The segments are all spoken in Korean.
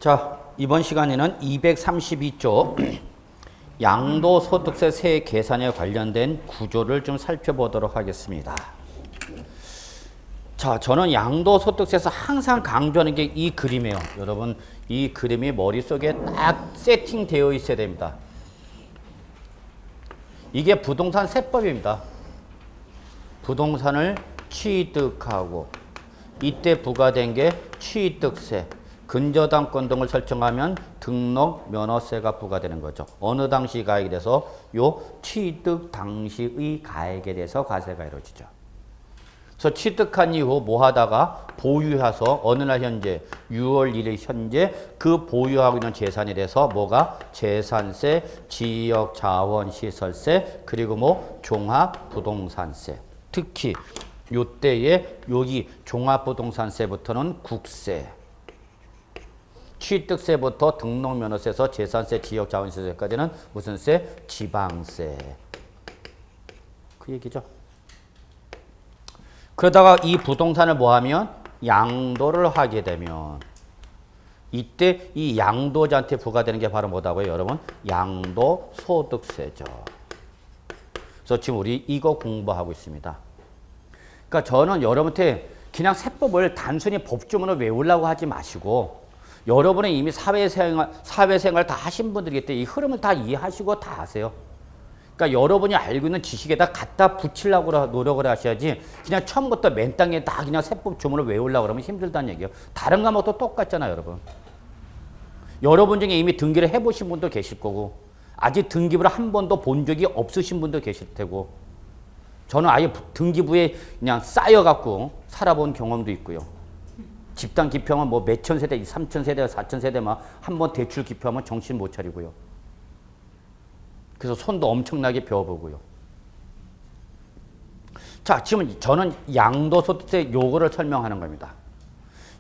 자, 이번 시간에는 232조 양도소득세 세 계산에 관련된 구조를 좀 살펴보도록 하겠습니다. 자, 저는 양도소득세에서 항상 강조하는 게 이 그림이에요. 여러분, 이 그림이 머릿속에 딱 세팅되어 있어야 됩니다. 이게 부동산 세법입니다. 부동산을 취득하고 이때 부과된 게 취득세, 근저당권 등을 설정하면 등록 면허세가 부과되는 거죠. 어느 당시 가액에 대해서 요 취득 당시의 가액에 대해서 과세가 이루어지죠. 그래서 취득한 이후 뭐 하다가 보유해서 어느 날 현재 6월 1일 현재 그 보유하고 있는 재산에 대해서 뭐가 재산세, 지역자원시설세, 그리고 뭐 종합부동산세. 특히 요때에 여기 종합부동산세부터는 국세, 취득세부터 등록면허세에서 재산세, 지역자원시설세까지는 무슨 세? 지방세. 그 얘기죠. 그러다가 이 부동산을 뭐 하면 양도를 하게 되면 이때 이 양도자한테 부과되는 게 바로 뭐다고요, 여러분? 양도소득세죠. 그래서 지금 우리 이거 공부하고 있습니다. 그러니까 저는 여러분한테 그냥 세법을 단순히 법조문을 외우려고 하지 마시고 여러분은 이미 사회생활 다 하신 분들이기 때문에 이 흐름을 다 이해하시고 다 아세요. 그러니까 여러분이 알고 있는 지식에다 갖다 붙이려고 노력을 하셔야지 그냥 처음부터 맨 땅에 다 그냥 세법 조문을 외우려고 그러면 힘들다는 얘기예요. 다른 과목도 똑같잖아요, 여러분. 여러분 중에 이미 등기를 해보신 분도 계실 거고 아직 등기부를 한 번도 본 적이 없으신 분도 계실 테고 저는 아예 등기부에 그냥 쌓여갖고 살아본 경험도 있고요. 집단 기표하면 뭐 몇천 세대, 3천 세대, 4천 세대 막 한 번 대출 기표하면 정신 못 차리고요. 그래서 손도 엄청나게 배워보고요. 자, 지금 저는 양도소득세 요거를 설명하는 겁니다.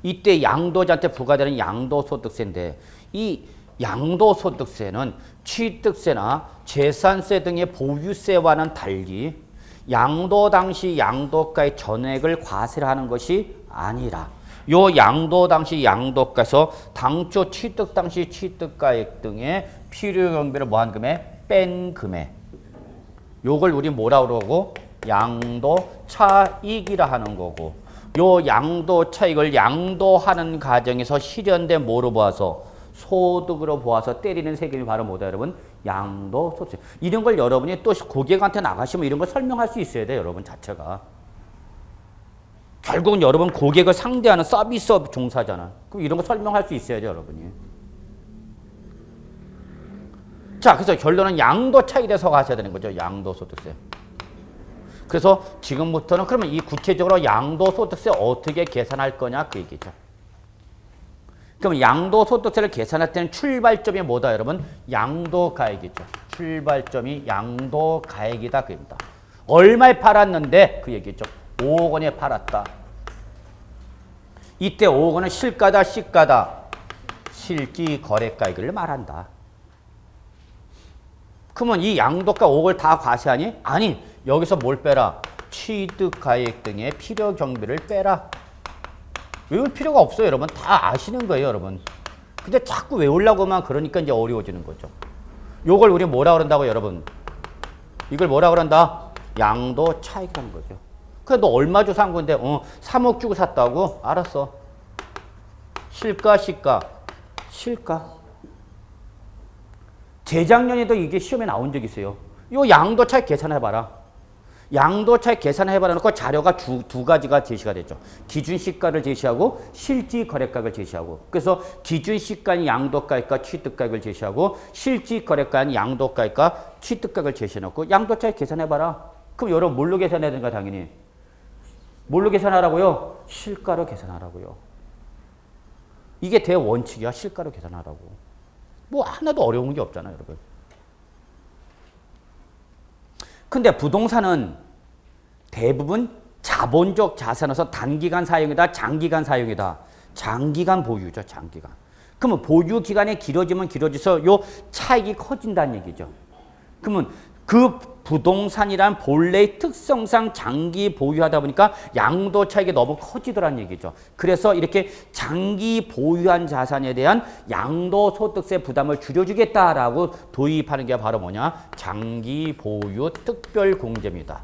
이때 양도자한테 부과되는 양도소득세인데 이 양도소득세는 취득세나 재산세 등의 보유세와는 달리 양도 당시 양도가의 전액을 과세를 하는 것이 아니라 요 양도 당시 양도가에서 당초 취득 당시 취득가액 등의 필요 경비를 뭐한 금액? 뺀 금액. 요걸 우리 뭐라 그러고? 양도 차익이라 하는 거고 요 양도 차익을 양도하는 과정에서 실현된 뭐로 보아서? 소득으로 보아서 때리는 세금이 바로 뭐다, 여러분? 양도소득세. 이런 걸 여러분이 또 고객한테 나가시면 이런 걸 설명할 수 있어야 돼요, 여러분 자체가. 결국은 여러분 고객을 상대하는 서비스업 종사잖아. 그럼 이런 거 설명할 수 있어야죠, 여러분이. 자, 그래서 결론은 양도 차익에 대해서 가셔야 되는 거죠. 양도소득세. 그래서 지금부터는 그러면 이 구체적으로 양도소득세 어떻게 계산할 거냐 그 얘기죠. 그럼 양도소득세를 계산할 때는 출발점이 뭐다, 여러분? 양도가액이죠. 출발점이 양도가액이다 그 얘기입니다. 얼마에 팔았는데 그 얘기죠. 5억 원에 팔았다. 이때 5억 원은 실가다, 시가다? 실지거래가액을 말한다. 그러면 이 양도가 5억을 다 과세하니? 아니, 여기서 뭘 빼라? 취득가액 등의 필요 경비를 빼라. 외울 필요가 없어요, 여러분. 다 아시는 거예요, 여러분. 근데 자꾸 외우려고만 그러니까 이제 어려워지는 거죠. 요걸 우리 뭐라 그런다고, 여러분? 이걸 뭐라 그런다? 양도 차익이라는 거죠. 그래, 너 얼마 주고 산 건데, 3억 주고 샀다고? 알았어. 실가, 시가? 실가. 재작년에도 이게 시험에 나온 적 있어요. 요 양도 차익 계산해봐라. 양도 차익 계산해봐라 놓고 자료가 두 가지가 제시가 됐죠. 기준 시가를 제시하고 실지 거래가액을 제시하고. 그래서 기준 시가는 양도가액과 취득가액을 제시하고 실지 거래가는 양도가액과 취득가액을 제시해놓고 양도 차익 계산해봐라. 그럼 여러분 뭘로 계산해야 되는가 당연히? 뭘로 계산하라고요? 실가로 계산하라고요. 이게 대원칙이야. 실가로 계산하라고. 뭐 하나도 어려운 게 없잖아요, 여러분. 근데 부동산은 대부분 자본적 자산에서 단기간 사용이다, 장기간 사용이다. 장기간 보유죠, 장기간. 그러면 보유 기간이 길어지면 길어져서 요 차익이 커진다는 얘기죠. 그러면 그 부동산이란 본래의 특성상 장기 보유하다 보니까 양도 차익이 너무 커지더란 얘기죠. 그래서 이렇게 장기 보유한 자산에 대한 양도소득세 부담을 줄여주겠다라고 도입하는 게 바로 뭐냐? 장기 보유 특별공제입니다.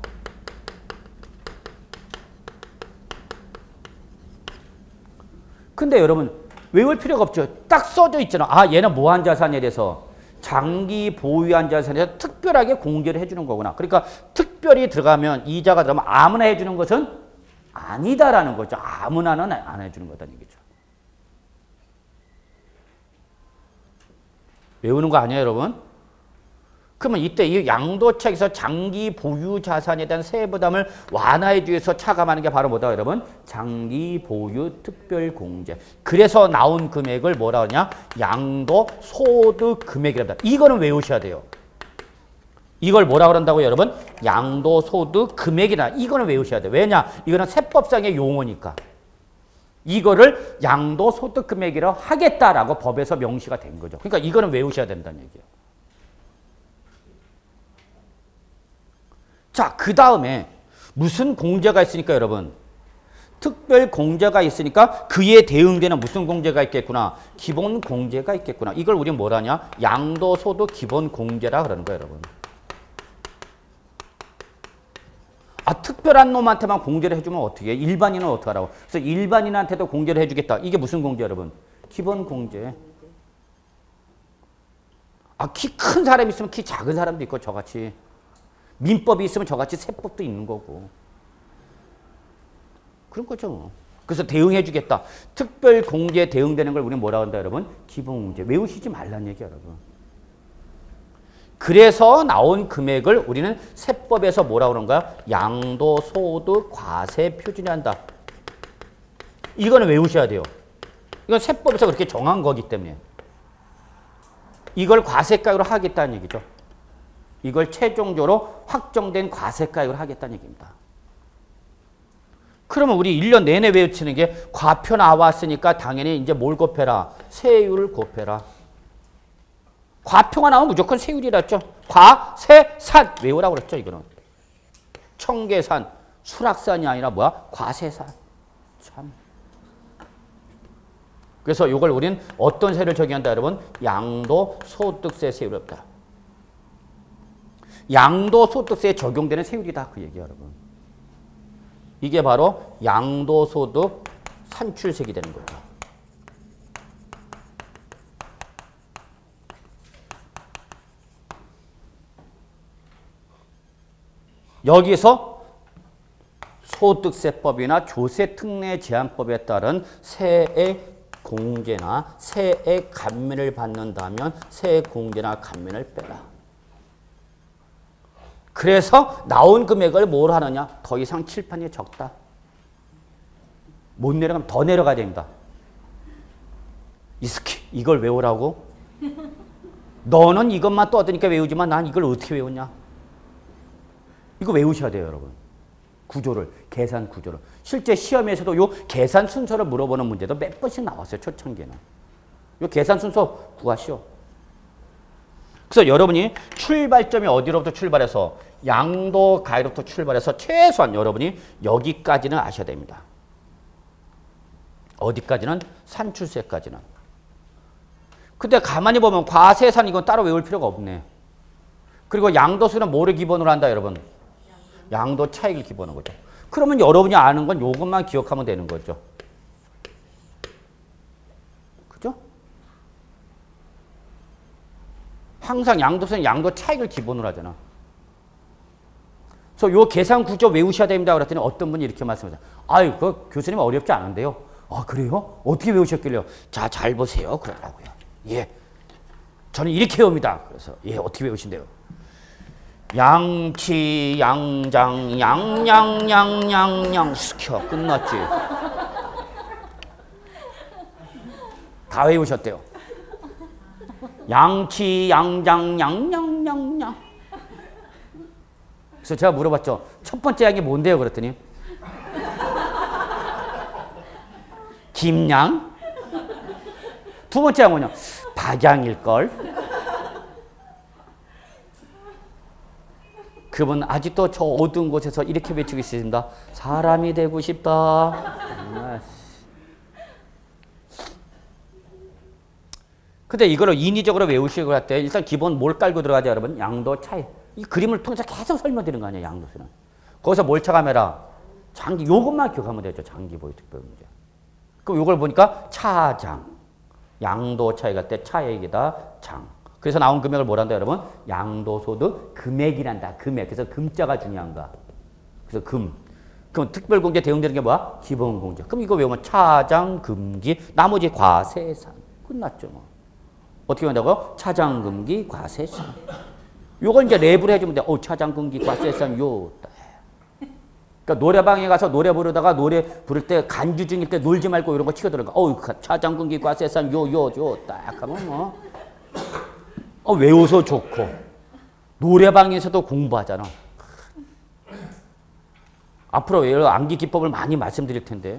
근데 여러분 외울 필요가 없죠. 딱 써져 있잖아. 아, 얘는 무한 자산에 대해서 장기 보유한 자산에 대해서 특별하게 공제를 해주는 거구나. 그러니까 특별히 들어가면 이자가 들어가면 아무나 해주는 것은 아니다라는 거죠. 아무나는 안 해주는 거다는 얘기죠. 외우는 거 아니에요, 여러분? 그러면 이때 이 양도차익에서 장기 보유 자산에 대한 세액 부담을 완화해주기 위해서 차감하는 게 바로 뭐다, 여러분? 장기 보유 특별공제. 그래서 나온 금액을 뭐라 하냐? 양도소득 금액이랍니다. 이거는 외우셔야 돼요. 이걸 뭐라 그런다고 여러분? 양도소득 금액이다. 이거는 외우셔야 돼요. 왜냐? 이거는 세법상의 용어니까. 이거를 양도소득 금액이라고 하겠다라고 법에서 명시가 된 거죠. 그러니까 이거는 외우셔야 된다는 얘기예요. 자, 그 다음에 무슨 공제가 있으니까 여러분? 특별 공제가 있으니까 그에 대응되는 무슨 공제가 있겠구나? 기본 공제가 있겠구나. 이걸 우리는 뭐라냐? 양도소득 기본 공제라 그러는 거예요, 여러분. 아, 특별한 놈한테만 공제를 해주면 어떻게 해? 일반인은 어떻게 하라고? 그래서 일반인한테도 공제를 해주겠다. 이게 무슨 공제, 여러분? 기본 공제. 아, 키 큰 사람이 있으면 키 작은 사람도 있고 저같이. 민법이 있으면 저같이 세법도 있는 거고. 그런 거죠. 그래서 대응해 주겠다. 특별 공제에 대응되는 걸 우리는 뭐라고 한다, 여러분? 기본 공제. 외우시지 말란 얘기야, 여러분. 그래서 나온 금액을 우리는 세법에서 뭐라고 그런 거야? 양도소득 과세 표준화한다. 이거는 외우셔야 돼요. 이건 세법에서 그렇게 정한 거기 때문에. 이걸 과세가액으로 하겠다는 얘기죠. 이걸 최종적으로 확정된 과세가액으로 하겠다는 얘기입니다. 그러면 우리 1년 내내 외치는 게 과표 나왔으니까 당연히 이제 뭘 곱해라? 세율을 곱해라. 과표가 나오면 무조건 세율이라 했죠. 과세산 외우라고 그랬죠, 이거는. 청계산, 수락산이 아니라 뭐야? 과세산. 참. 그래서 이걸 우리는 어떤 세율을 적용한다, 여러분? 양도소득세 세율을 없다. 양도소득세에 적용되는 세율이다. 그 얘기야, 여러분. 이게 바로 양도소득 산출세액이 되는 거죠. 여기서 소득세법이나 조세특례제한법에 따른 세액 공제나 세액 감면을 받는다면 세액 공제나 감면을 빼라. 그래서 나온 금액을 뭘 하느냐? 더 이상 칠판이 적다. 못 내려가면 더 내려가야 됩니다. 이스키 이걸 외우라고? 너는 이것만 떠드니까 외우지만 난 이걸 어떻게 외우냐? 이거 외우셔야 돼요, 여러분. 구조를, 계산 구조를. 실제 시험에서도 요 계산 순서를 물어보는 문제도 몇 번씩 나왔어요, 초창기에는. 요 계산 순서 구하시오. 그래서 여러분이 출발점이 어디로부터 출발해서 양도 가액부터 출발해서 최소한 여러분이 여기까지는 아셔야 됩니다. 어디까지는? 산출세까지는. 근데 가만히 보면 과세산 이건 따로 외울 필요가 없네. 그리고 양도세는 뭐를 기본으로 한다, 여러분? 양도 차익을 기본으로 거죠. 그러면 여러분이 아는 건 이것만 기억하면 되는 거죠. 그죠? 항상 양도세는 양도 차익을 기본으로 하잖아. 그래서 요 계산 구조 외우셔야 됩니다. 그랬더니 어떤 분이 이렇게 말씀하세요. 아유, 그 교수님 어렵지 않은데요. 아, 그래요? 어떻게 외우셨길래요? 자, 잘 보세요. 그러더라고요. 예. 저는 이렇게 외웁니다. 그래서, 예, 어떻게 외우신대요? 양치, 양장, 양양양양양 시켜. 끝났지. 다 외우셨대요. 양치, 양장, 양양양양. 그래서 제가 물어봤죠. 첫 번째 양이 뭔데요? 그랬더니 김양. 두 번째 양은 뭐냐? 박양일걸. 그분 아직도 저 어두운 곳에서 이렇게 외치고 있습니다. 사람이 되고 싶다. 근데 이거를 인위적으로 외우시고 할 때 일단 기본 뭘 깔고 들어가죠, 여러분? 양도 차이. 이 그림을 통해서 계속 설명드리는 거 아니에요, 양도수는. 거기서 뭘 차감해라? 장기, 요것만 기억하면 되죠, 장기 보유 특별 문제. 그럼 요걸 보니까 차장. 양도 차이가 때 차액이다, 장. 그래서 나온 금액을 뭐란다, 여러분? 양도소득 금액이란다, 금액. 그래서 금자가 중요한가. 그래서 금. 그럼 특별공제 대응되는 게 뭐야? 기본공제. 그럼 이거 외우면 차장, 금기, 나머지 과세산. 끝났죠, 뭐. 어떻게 한다고요? 차장, 금기, 과세산. 요걸 이제 랩으로 해주면 돼. 차장, 금기, 과세산, 요. 그러니까 노래방에 가서 노래 부르다가 노래 부를 때 간주 중일 때 놀지 말고 이런 거 치고 들어가. 차장, 금기, 과세산, 요, 딱 하면 뭐. 외워서 좋고. 노래방에서도 공부하잖아. 앞으로 여러 암기 기법을 많이 말씀드릴 텐데.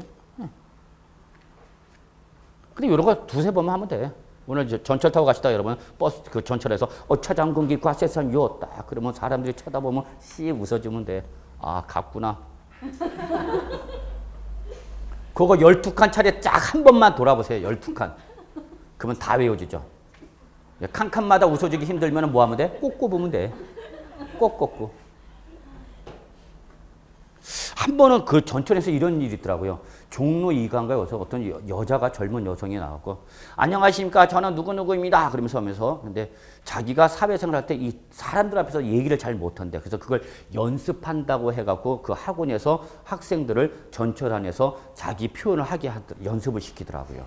근데 이런 거 두세 번만 하면 돼. 오늘 전철 타고 가시다 여러분 버스 그 전철에서 차장, 금기, 과세산 요 딱 그러면 사람들이 쳐다보면 씩 웃어주면 돼. 아, 갔구나. 그거 12칸 차례 쫙 한 번만 돌아보세요. 12칸. 그러면 다 외워지죠. 칸칸마다 웃어주기 힘들면 뭐 하면 돼? 꼭 꼽으면 돼. 꼭 꼽고. 한 번은 그 전철에서 이런 일이 있더라고요. 종로 2가인가에 와서 어떤 여자가 젊은 여성이 나왔고 안녕하십니까 저는 누구누구입니다 그러면서 하면서 근데 자기가 사회생활 할 때 이 사람들 앞에서 얘기를 잘 못한대. 그래서 그걸 연습한다고 해갖고 그 학원에서 학생들을 전철 안에서 자기 표현을 하게 연습을 시키더라고요.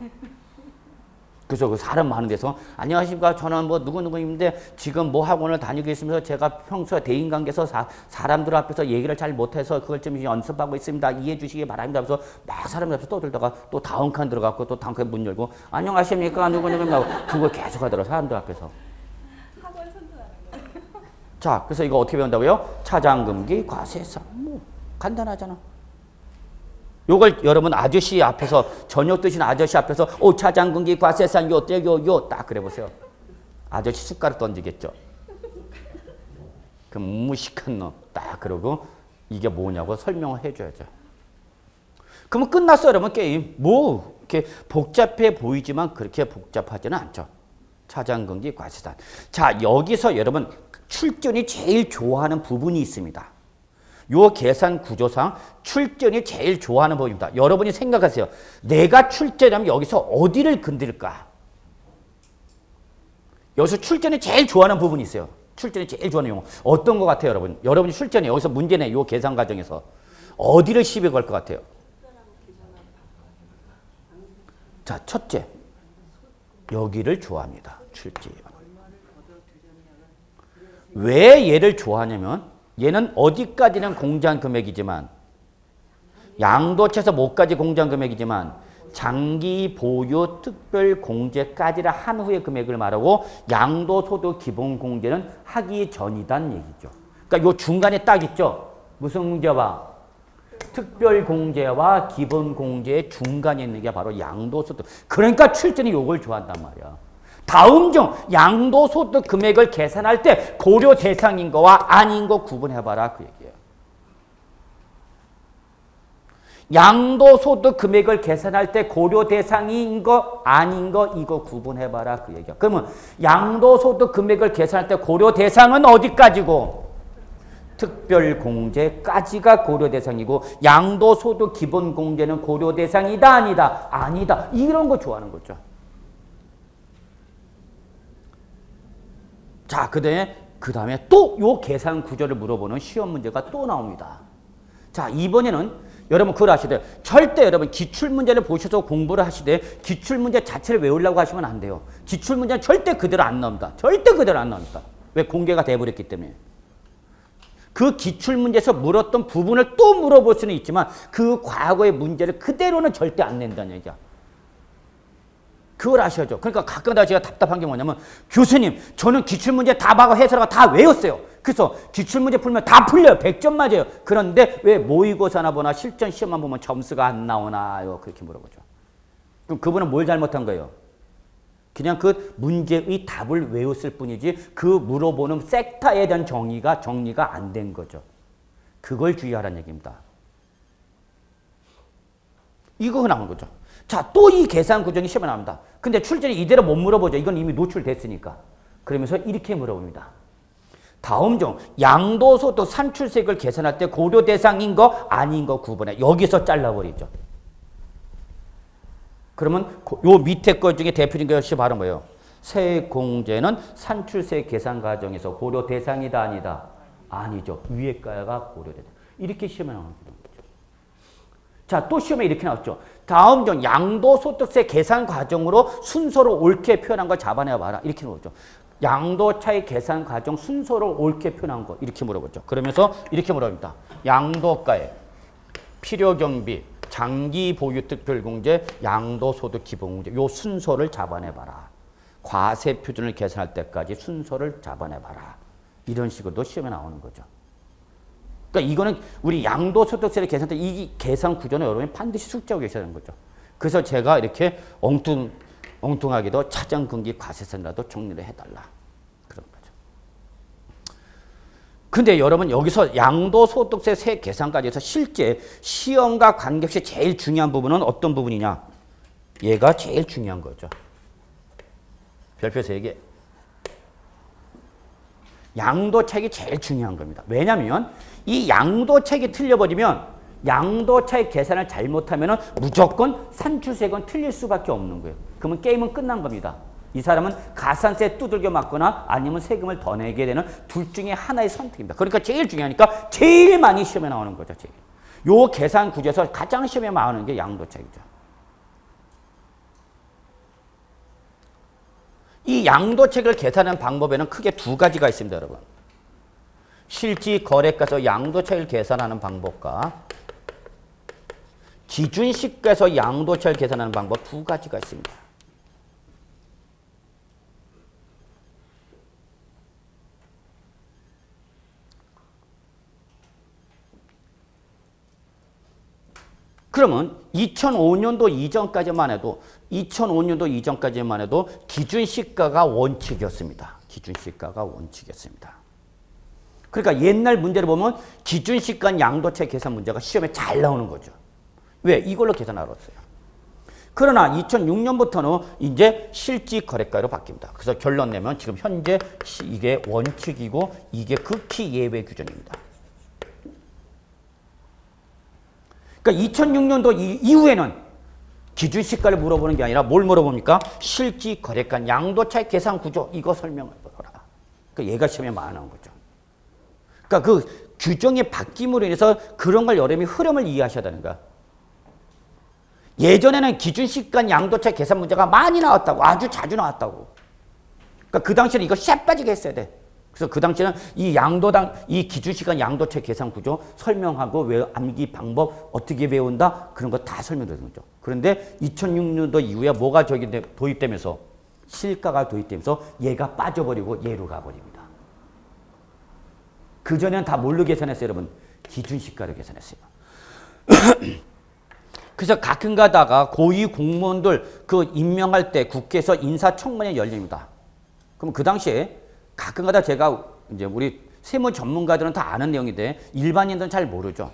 그래서 그 사람 많은 데서 안녕하십니까 저는 뭐 누구누구인데 지금 뭐 학원을 다니고 있으면서 제가 평소에 대인관계에서 사람들 앞에서 얘기를 잘 못해서 그걸 좀 연습하고 있습니다. 이해해 주시기 바랍니다. 하면서 막 사람들 앞에서 떠들다가 또 다음 칸 들어갔고 또 다음 칸 문 열고 안녕하십니까 누구누구인가 그걸 계속 하더라고요. 사람들 앞에서. 학원 선전하는 거예요. 자, 그래서 이거 어떻게 배운다고요? 차장금기 과세상. 뭐 간단하잖아. 요걸 여러분 아저씨 앞에서 저녁 드신 아저씨 앞에서 차장금기 과세산 요 딱 그래 보세요. 아저씨 숟가락 던지겠죠. 그 무식한 놈 딱 그러고 이게 뭐냐고 설명을 해줘야죠. 그러면 끝났어요, 여러분 게임. 뭐 이렇게 복잡해 보이지만 그렇게 복잡하지는 않죠. 차장금기 과세산. 자, 여기서 여러분 출전이 제일 좋아하는 부분이 있습니다. 요 계산 구조상 출전이 제일 좋아하는 법입니다. 여러분이 생각하세요. 내가 출전하면 여기서 어디를 건드릴까? 여기서 출전이 제일 좋아하는 부분이 있어요. 출전이 제일 좋아하는 용어. 어떤 것 같아요, 여러분? 여러분이 출전이 여기서 문제네. 요 계산 과정에서. 어디를 시비 걸 것 같아요? 자, 첫째. 여기를 좋아합니다. 출제. 왜 얘를 좋아하냐면 얘는 어디까지는 공제한 금액이지만 양도처에서 뭐까지 공제한 금액이지만 장기 보유 특별 공제까지를 한 후의 금액을 말하고 양도소득 기본 공제는 하기 전이란 얘기죠. 그러니까 요 중간에 딱 있죠. 무슨 공제와 특별 공제와 기본 공제의 중간에 있는 게 바로 양도소득. 그러니까 출전이 요걸 좋아한단 말이야. 다음 중 양도소득 금액을 계산할 때 고려 대상인 거와 아닌 거 구분해봐라 그 얘기예요. 양도소득 금액을 계산할 때 고려 대상인 거 아닌 거 이거 구분해봐라 그 얘기야. 그러면 양도소득 금액을 계산할 때 고려 대상은 어디까지고? 특별공제까지가 고려 대상이고 양도소득 기본공제는 고려 대상이다 아니다? 아니다. 이런 거 좋아하는 거죠. 자, 그 다음에 또 요 계산 구조를 물어보는 시험 문제가 또 나옵니다. 자, 이번에는 여러분 그걸 아시되 절대 여러분 기출문제를 보셔서 공부를 하시되 기출문제 자체를 외우려고 하시면 안 돼요. 기출문제는 절대 그대로 안 나옵니다. 절대 그대로 안 나옵니다. 왜? 공개가 돼버렸기 때문에. 그 기출문제에서 물었던 부분을 또 물어볼 수는 있지만 그 과거의 문제를 그대로는 절대 안 낸다는 얘기야. 그걸 아셔야죠. 그러니까 가끔가다 제가 답답한 게 뭐냐면 교수님 저는 기출문제 다 봐고 해설하고 다 외웠어요. 그래서 기출문제 풀면 다 풀려요. 100점 맞아요. 그런데 왜 모의고사나 보나 실전 시험만 보면 점수가 안 나오나요? 그렇게 물어보죠. 그럼 그분은 뭘 잘못한 거예요? 그냥 그 문제의 답을 외웠을 뿐이지 그 물어보는 섹터에 대한 정의가 안 된 거죠. 그걸 주의하라는 얘기입니다. 이거 나오는 거죠. 자, 또 이 계산 구조는 시험에 나옵니다. 근데 출제는 이대로 못 물어보죠. 이건 이미 노출됐으니까. 그러면서 이렇게 물어봅니다. 다음 중 양도소득 산출세액을 계산할 때 고려 대상인 거 아닌 거 구분해. 여기서 잘라버리죠. 그러면 요 밑에 것 중에 대표적인 것이 바로 뭐예요? 세액공제는 산출세 계산 과정에서 고려 대상이다 아니다? 아니죠. 위에 가가 고려 대상. 이렇게 시험에 나오는 거죠. 자, 또 시험에 이렇게 나왔죠. 다음 중 양도소득세 계산 과정으로 순서를 옳게 표현한 걸 잡아내어 봐라. 이렇게 물어보죠. 양도차익 계산 과정 순서를 옳게 표현한 거 이렇게 물어보죠. 그러면서 이렇게 물어봅니다. 양도가액, 필요경비, 장기 보유 특별공제, 양도소득 기본공제 요 순서를 잡아내봐라. 과세 표준을 계산할 때까지 순서를 잡아내봐라. 이런 식으로도 시험에 나오는 거죠. 그러니까 이거는 우리 양도소득세를 계산할 때 이 계산 구조는 여러분이 반드시 숙지하고 계셔야 하는 거죠. 그래서 제가 이렇게 엉뚱하게도 차장금기 과세선이라도 정리를 해달라. 그런 거죠. 근데 여러분 여기서 양도소득세 세 계산까지 해서 실제 시험과 관계없이 제일 중요한 부분은 어떤 부분이냐? 얘가 제일 중요한 거죠. 별표 3개. 양도차익이 제일 중요한 겁니다. 왜냐하면 이 양도차익이 틀려버리면 양도차익 계산을 잘못하면 무조건 산출세액은 틀릴 수밖에 없는 거예요. 그러면 게임은 끝난 겁니다. 이 사람은 가산세 두들겨 맞거나 아니면 세금을 더 내게 되는 둘 중에 하나의 선택입니다. 그러니까 제일 중요하니까 제일 많이 시험에 나오는 거죠. 제일. 요 계산 구조에서 가장 시험에 나오는 게 양도차익이죠. 이 양도차익을 계산하는 방법에는 크게 두 가지가 있습니다, 여러분. 실지 거래가에서 양도차익을 계산하는 방법과 기준시가에서 양도차익을 계산하는 방법 두 가지가 있습니다. 그러면 2005년도 이전까지만 해도 기준시가가 원칙이었습니다. 기준시가가 원칙이었습니다. 그러니까 옛날 문제를 보면 기준시가 양도차익 계산 문제가 시험에 잘 나오는 거죠. 왜? 이걸로 계산하렀어요. 그러나 2006년부터는 이제 실지 거래가로 바뀝니다. 그래서 결론 내면 지금 현재 이게 원칙이고 이게 극히 예외 규정입니다. 그러니까 2006년도 이후에는 기준시가를 물어보는 게 아니라 뭘 물어봅니까? 실지 거래가 양도차익 계산 구조 이거 설명을 보라. 그러니까 얘가 시험에 많이 나온 거죠. 그러니까 그 규정이 바뀜으로 인해서 그런 걸 여러분이 흐름을 이해하셔야 되는 거야. 예전에는 기준시가 양도차익 계산 문제가 많이 나왔다고. 아주 자주 나왔다고. 그러니까 그 당시에는 이거 쎄 빠지게 했어야 돼. 그래서 그 당시에는 이 기준시간 양도차익 계산 구조 설명하고 암기 방법 어떻게 외운다 그런 거 다 설명되는 거죠. 그런데 2006년도 이후에 뭐가 도입되면서 실가가 도입되면서 얘가 빠져버리고 얘로 가버립니다. 그전에는 다 뭘로 계산했어요, 여러분? 기준시가로 계산했어요. 그래서 가끔 가다가 고위 공무원들 그 임명할 때 국회에서 인사청문회 열립니다. 그럼 그 당시에 가끔 가다 제가 이제 우리 세무 전문가들은 다 아는 내용인데 일반인들은 잘 모르죠.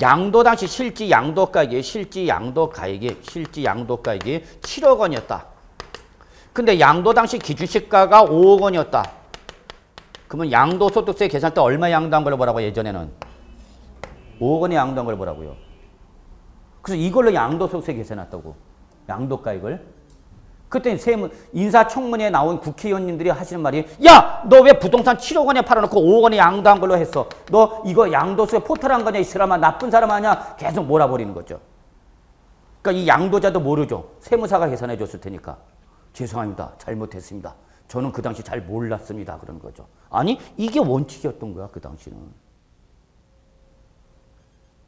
양도 당시 실지 양도가액이 7억 원이었다. 근데 양도 당시 기준시가가 5억 원이었다. 그러면 양도소득세 계산 때 얼마 양도한 걸 보라고 예전에는? 5억 원에 양도한 걸 보라고요. 그래서 이걸로 양도소득세 계산했다고. 양도가액을. 그때 인사청문회에 나온 국회의원님들이 하시는 말이 야! 너 왜 부동산 7억 원에 팔아놓고 5억 원에 양도한 걸로 했어? 너 이거 양도소에 포탈한 거냐 이 사람아 나쁜 사람 아니야? 계속 몰아버리는 거죠. 그러니까 이 양도자도 모르죠. 세무사가 계산해 줬을 테니까. 죄송합니다. 잘못했습니다. 저는 그 당시 잘 몰랐습니다. 그런 거죠. 아니 이게 원칙이었던 거야 그 당시는.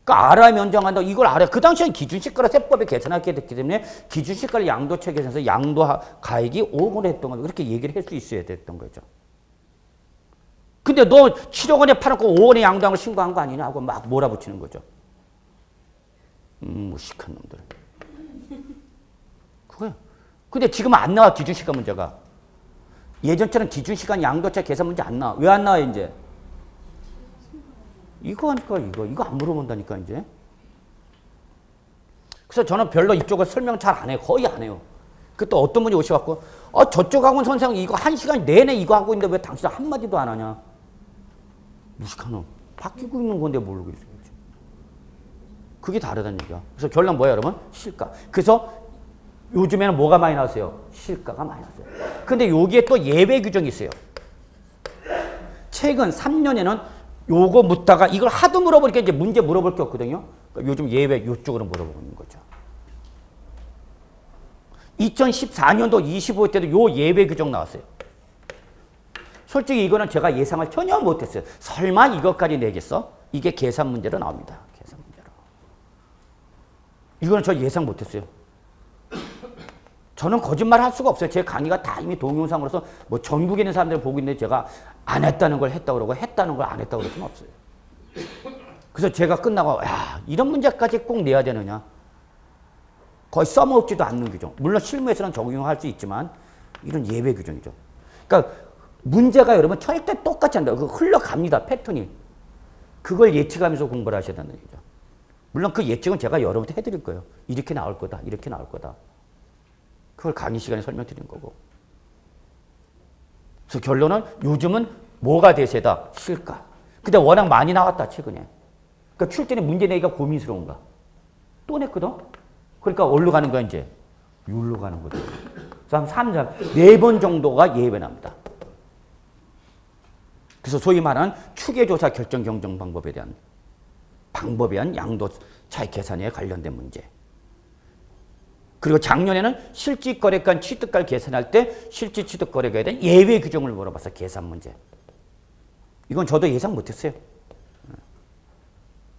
그러니까 알아야 면정한다. 이걸 알아야. 그 당시에는 기준시가로 세법에 계산하게 됐기 때문에 기준시가를 양도차익 계산해서 양도가액이 5억 원을 했던 거예요. 그렇게 얘기를 할 수 있어야 됐던 거죠. 근데 너 7억 원에 팔았고 5억 원에 양도한 걸 신고한 거 아니냐 하고 막 몰아붙이는 거죠. 무식한 놈들. 그거야. 근데 지금은 안 나와, 기준시가 문제가. 예전처럼 기준시간 양도차 계산 문제 안 나와. 왜 안 나와, 이제? 이거 하니까 이거 안 물어본다니까, 이제. 그래서 저는 별로 이쪽을 설명 잘 안 해요. 거의 안 해요. 그 또 어떤 분이 오셔갖고, 저쪽 학원 선생 이거 1시간 내내 이거 하고 있는데 왜 당신 한마디도 안 하냐? 무식하노. 바뀌고 있는 건데 모르고 있어요. 그게 다르다는 얘기야. 그래서 결론 뭐예요, 여러분? 시가. 그래서 요즘에는 뭐가 많이 나왔어요? 시가가 많이 나왔어요. 근데 여기에 또 예외 규정이 있어요. 최근 3년에는 요거 묻다가 이걸 하도 물어보니까 이제 문제 물어볼 게 없거든요. 그러니까 요즘 예외 이쪽으로 물어보고 있는 거죠. 2014년도 25회 때도 요 예외 규정 나왔어요. 솔직히 이거는 제가 예상을 전혀 못했어요. 설마 이것까지 내겠어? 이게 계산 문제로 나옵니다. 계산 문제로. 이거는 저 예상 못했어요. 저는 거짓말 할 수가 없어요. 제 강의가 다 이미 동영상으로서 뭐 전국에 있는 사람들이 보고 있는데 제가 안 했다는 걸 했다고 그러고 했다는 걸 안 했다고 그럴 수는 없어요. 그래서 제가 끝나고 야, 이런 문제까지 꼭 내야 되느냐. 거의 써먹지도 않는 규정. 물론 실무에서는 적용할 수 있지만 이런 예외 규정이죠. 그러니까 문제가 여러분 절대 똑같지 않다. 그 흘러갑니다. 패턴이. 그걸 예측하면서 공부를 하셔야 된다는 얘기죠. 물론 그 예측은 제가 여러분한테 해드릴 거예요. 이렇게 나올 거다. 이렇게 나올 거다. 그걸 강의 시간에 설명드리는 거고. 그래서 결론은 요즘은 뭐가 대세다? 실가. 근데 워낙 많이 나왔다, 최근에. 그러니까 출제는 문제 내기가 고민스러운가. 또 냈거든? 그러니까 어디로 가는 거야, 이제? 여기로 가는 거죠. 그래서 한 4번 정도가 예외납니다. 그래서 소위 말하는 추계조사 결정 경정 방법에 대한 양도 차익 계산에 관련된 문제. 그리고 작년에는 실질거래가 취득가를 계산할 때 실질 취득거래가에 대한 예외 규정을 물어봤어. 계산 문제. 이건 저도 예상 못했어요.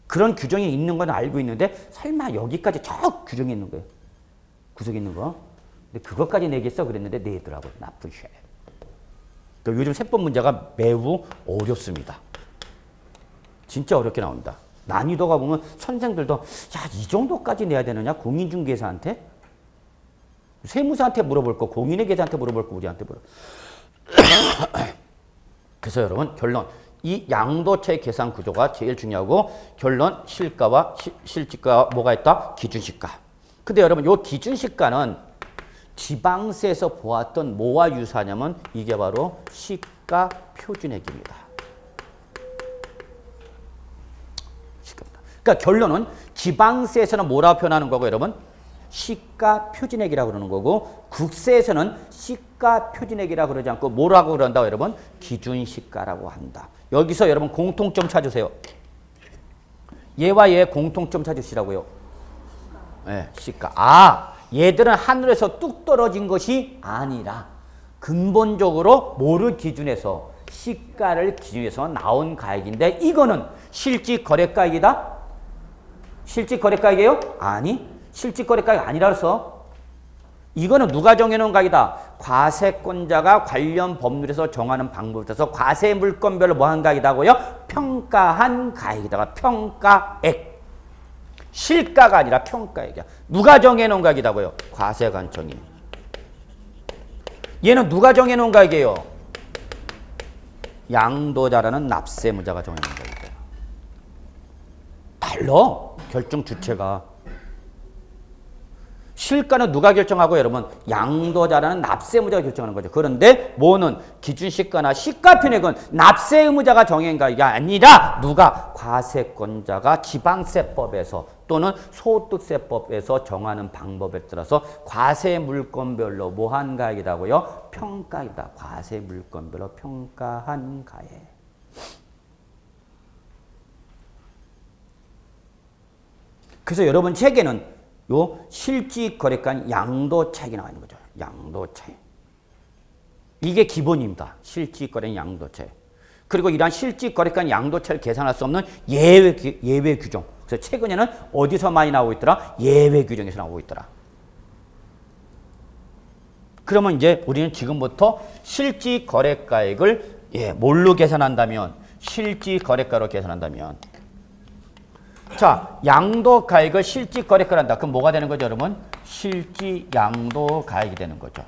그런 규정이 있는 건 알고 있는데 설마 여기까지 저 규정이 있는 거예요. 구석에 있는 거. 근데 그것까지 내겠어 그랬는데 내더라고요. 나쁜 쉐. 그러니까 요즘 세법 문제가 매우 어렵습니다. 진짜 어렵게 나옵니다. 난이도가 보면 선생들도 야, 이 정도까지 내야 되느냐? 공인중개사한테? 세무사한테 물어볼 거, 공인회계사한테 물어볼 거, 우리한테 물어볼 거. 그래서 여러분 결론. 이 양도차익 계산 구조가 제일 중요하고 결론 실가와 실지가와 뭐가 있다? 기준시가. 근데 여러분 요 기준시가는 지방세에서 보았던 뭐와 유사하냐면 이게 바로 시가 표준액입니다. 그러니까 결론은 지방세에서는 뭐라고 표현하는 거고 여러분? 시가 표준액이라고 그러는 거고 국세에서는 시가 표준액이라고 그러지 않고 뭐라고 그런다고 여러분? 기준시가라고 한다. 여기서 여러분 공통점 찾으세요. 얘와 얘 공통점 찾으시라고요. 네, 시가. 얘들은 하늘에서 뚝 떨어진 것이 아니라 근본적으로 뭐를 기준해서 시가를 기준해서 나온 가액인데 이거는 실질거래가액이다? 실질거래가액이에요? 아니. 실질거래가액이 아니라서 이거는 누가 정해놓은 가액이다? 과세권자가 관련 법률에서 정하는 방법에 따라서 과세 물건별로 뭐 한 가액이다고요? 평가한 가액이다가 평가액. 실가가 아니라 평가액이야. 누가 정해놓은 가액이다고요? 과세관청이. 얘는 누가 정해놓은 가액이에요? 양도자라는 납세무자가 정해놓은 가액이다. 달라. 결정 주체가. 실가는 누가 결정하고 여러분? 양도자라는 납세의무자가 결정하는 거죠. 그런데 뭐는 기준시가나 시가표준액은 납세의무자가 정한 가액이 아니라 누가? 과세권자가 지방세법에서 또는 소득세법에서 정하는 방법에 따라서 과세물건별로 뭐한 가액이라고요? 평가이다. 과세물건별로 평가한 가액. 그래서 여러분 책에는 요 실질거래가 양도차익이 나와 있는 거죠. 양도차익. 이게 기본입니다. 실질거래 양도차익. 그리고 이러한 실질거래가 양도차익을 계산할 수 없는 예외 규정. 그래서 최근에는 어디서 많이 나오고 있더라? 예외 규정에서 나오고 있더라. 그러면 이제 우리는 지금부터 실질거래가액을 뭘로 계산한다면? 실질거래가로 계산한다면 자, 양도가액을 실질거래가로 한다. 그럼 뭐가 되는 거죠, 여러분? 실지 양도 가액이 되는 거죠.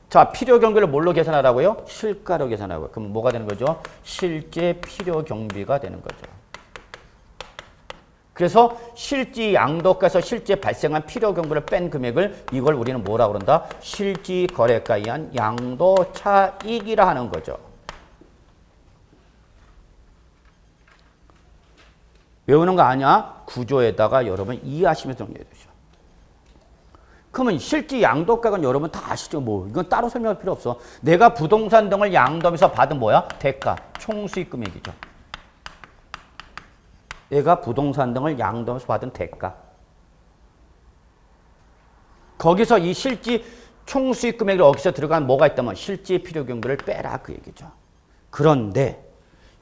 자, 필요 경비를 뭘로 계산하라고요? 실가로 계산하고요. 그럼 뭐가 되는 거죠? 실제 필요 경비가 되는 거죠. 그래서 실지 양도가에서 실제 발생한 필요 경비를 뺀 금액을 이걸 우리는 뭐라고 그런다? 실지 거래가에 의한 양도 차익이라 하는 거죠. 외우는 거 아니야? 구조에다가 여러분 이해하시면서 정리해 주시오. 그러면 실지 양도가액은 여러분 다 아시죠? 뭐 이건 따로 설명할 필요 없어. 내가 부동산 등을 양도하면서 받은 뭐야? 대가, 총수익 금액이죠. 얘가 부동산 등을 양도하면서 받은 대가. 거기서 이 실지 총수익 금액이 어디서 들어간 뭐가 있다면 실지 필요 경비를 빼라 그 얘기죠. 그런데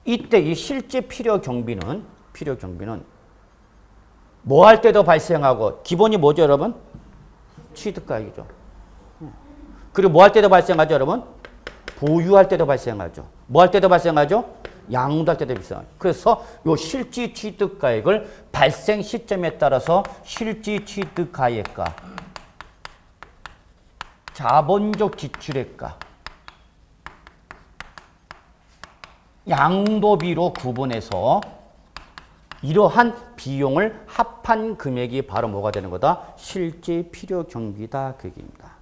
이때 이 실제 필요 경비는 뭐 할 때도 발생하고 기본이 뭐죠, 여러분? 취득가액이죠. 그리고 뭐 할 때도 발생하죠, 여러분? 보유할 때도 발생하죠. 뭐 할 때도 발생하죠? 양도할 때도 발생하죠. 그래서 요 실지 취득가액을 발생 시점에 따라서 실지 취득가액과 자본적 지출액과 양도비로 구분해서 이러한 비용을 합한 금액이 바로 뭐가 되는 거다? 실제 필요 경비다 그 얘기입니다.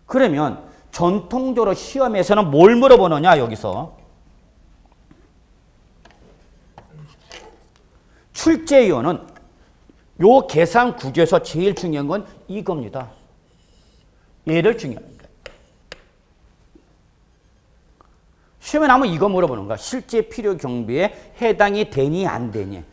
그러면 전통적으로 시험에서는 뭘 물어보느냐 여기서 출제위원은 요 계산 구조에서 제일 중요한 건 이겁니다. 얘를 중요합니다. 시험에 나오면 이거 물어보는 거야. 실제 필요 경비에 해당이 되니 안 되니.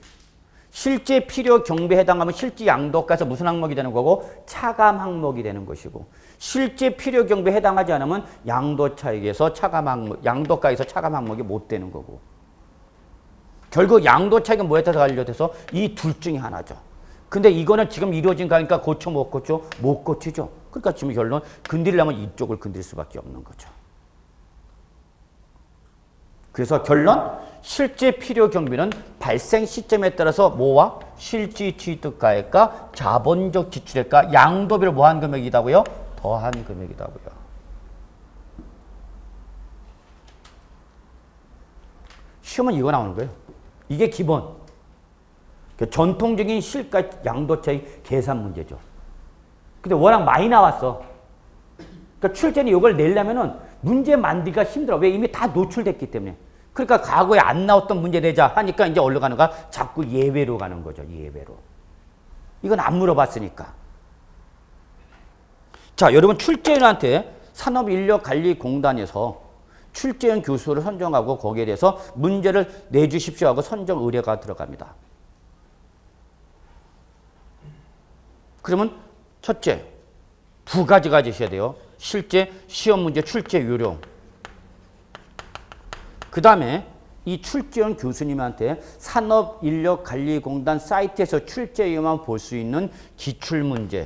실제 필요 경비에 해당하면 실제 양도가에서 무슨 항목이 되는 거고 차감 항목이 되는 것이고 실제 필요 경비에 해당하지 않으면 양도 차익에서 차감 항목, 양도가에서 차감 항목이 못 되는 거고. 결국 양도 차익은 뭐에 따라서 관련돼서 이 둘 중에 하나죠. 근데 이거는 지금 이루어진 거니까 고쳐 못 고쳐? 못 고치죠. 그러니까 지금 결론 건드리려면 이쪽을 건드릴 수밖에 없는 거죠. 그래서 결론 실제 필요 경비는 발생 시점에 따라서 뭐와 실지 취득가액과 자본적 지출액과 양도비를 뭐한 금액이다고요? 더한 금액이다고요. 시험은 이거 나오는 거예요. 이게 기본. 전통적인 실가 양도차익 계산 문제죠. 근데 워낙 많이 나왔어. 그러니까 출제는 이걸 내려면은 문제 만들기가 힘들어. 왜? 이미 다 노출됐기 때문에. 그러니까 과거에 안 나왔던 문제 내자 하니까 이제 어디로 가는가? 자꾸 예외로 가는 거죠. 예외로. 이건 안 물어봤으니까. 자, 여러분 출제위원한테 산업인력관리공단에서 출제위원 교수를 선정하고 거기에 대해서 문제를 내주십시오 하고 선정 의뢰가 들어갑니다. 그러면 첫째, 두 가지 가지셔야 돼요. 실제 시험 문제 출제 요령. 그 다음에 이 출제원 교수님한테 산업인력관리공단 사이트에서 출제위원만 볼 수 있는 기출문제를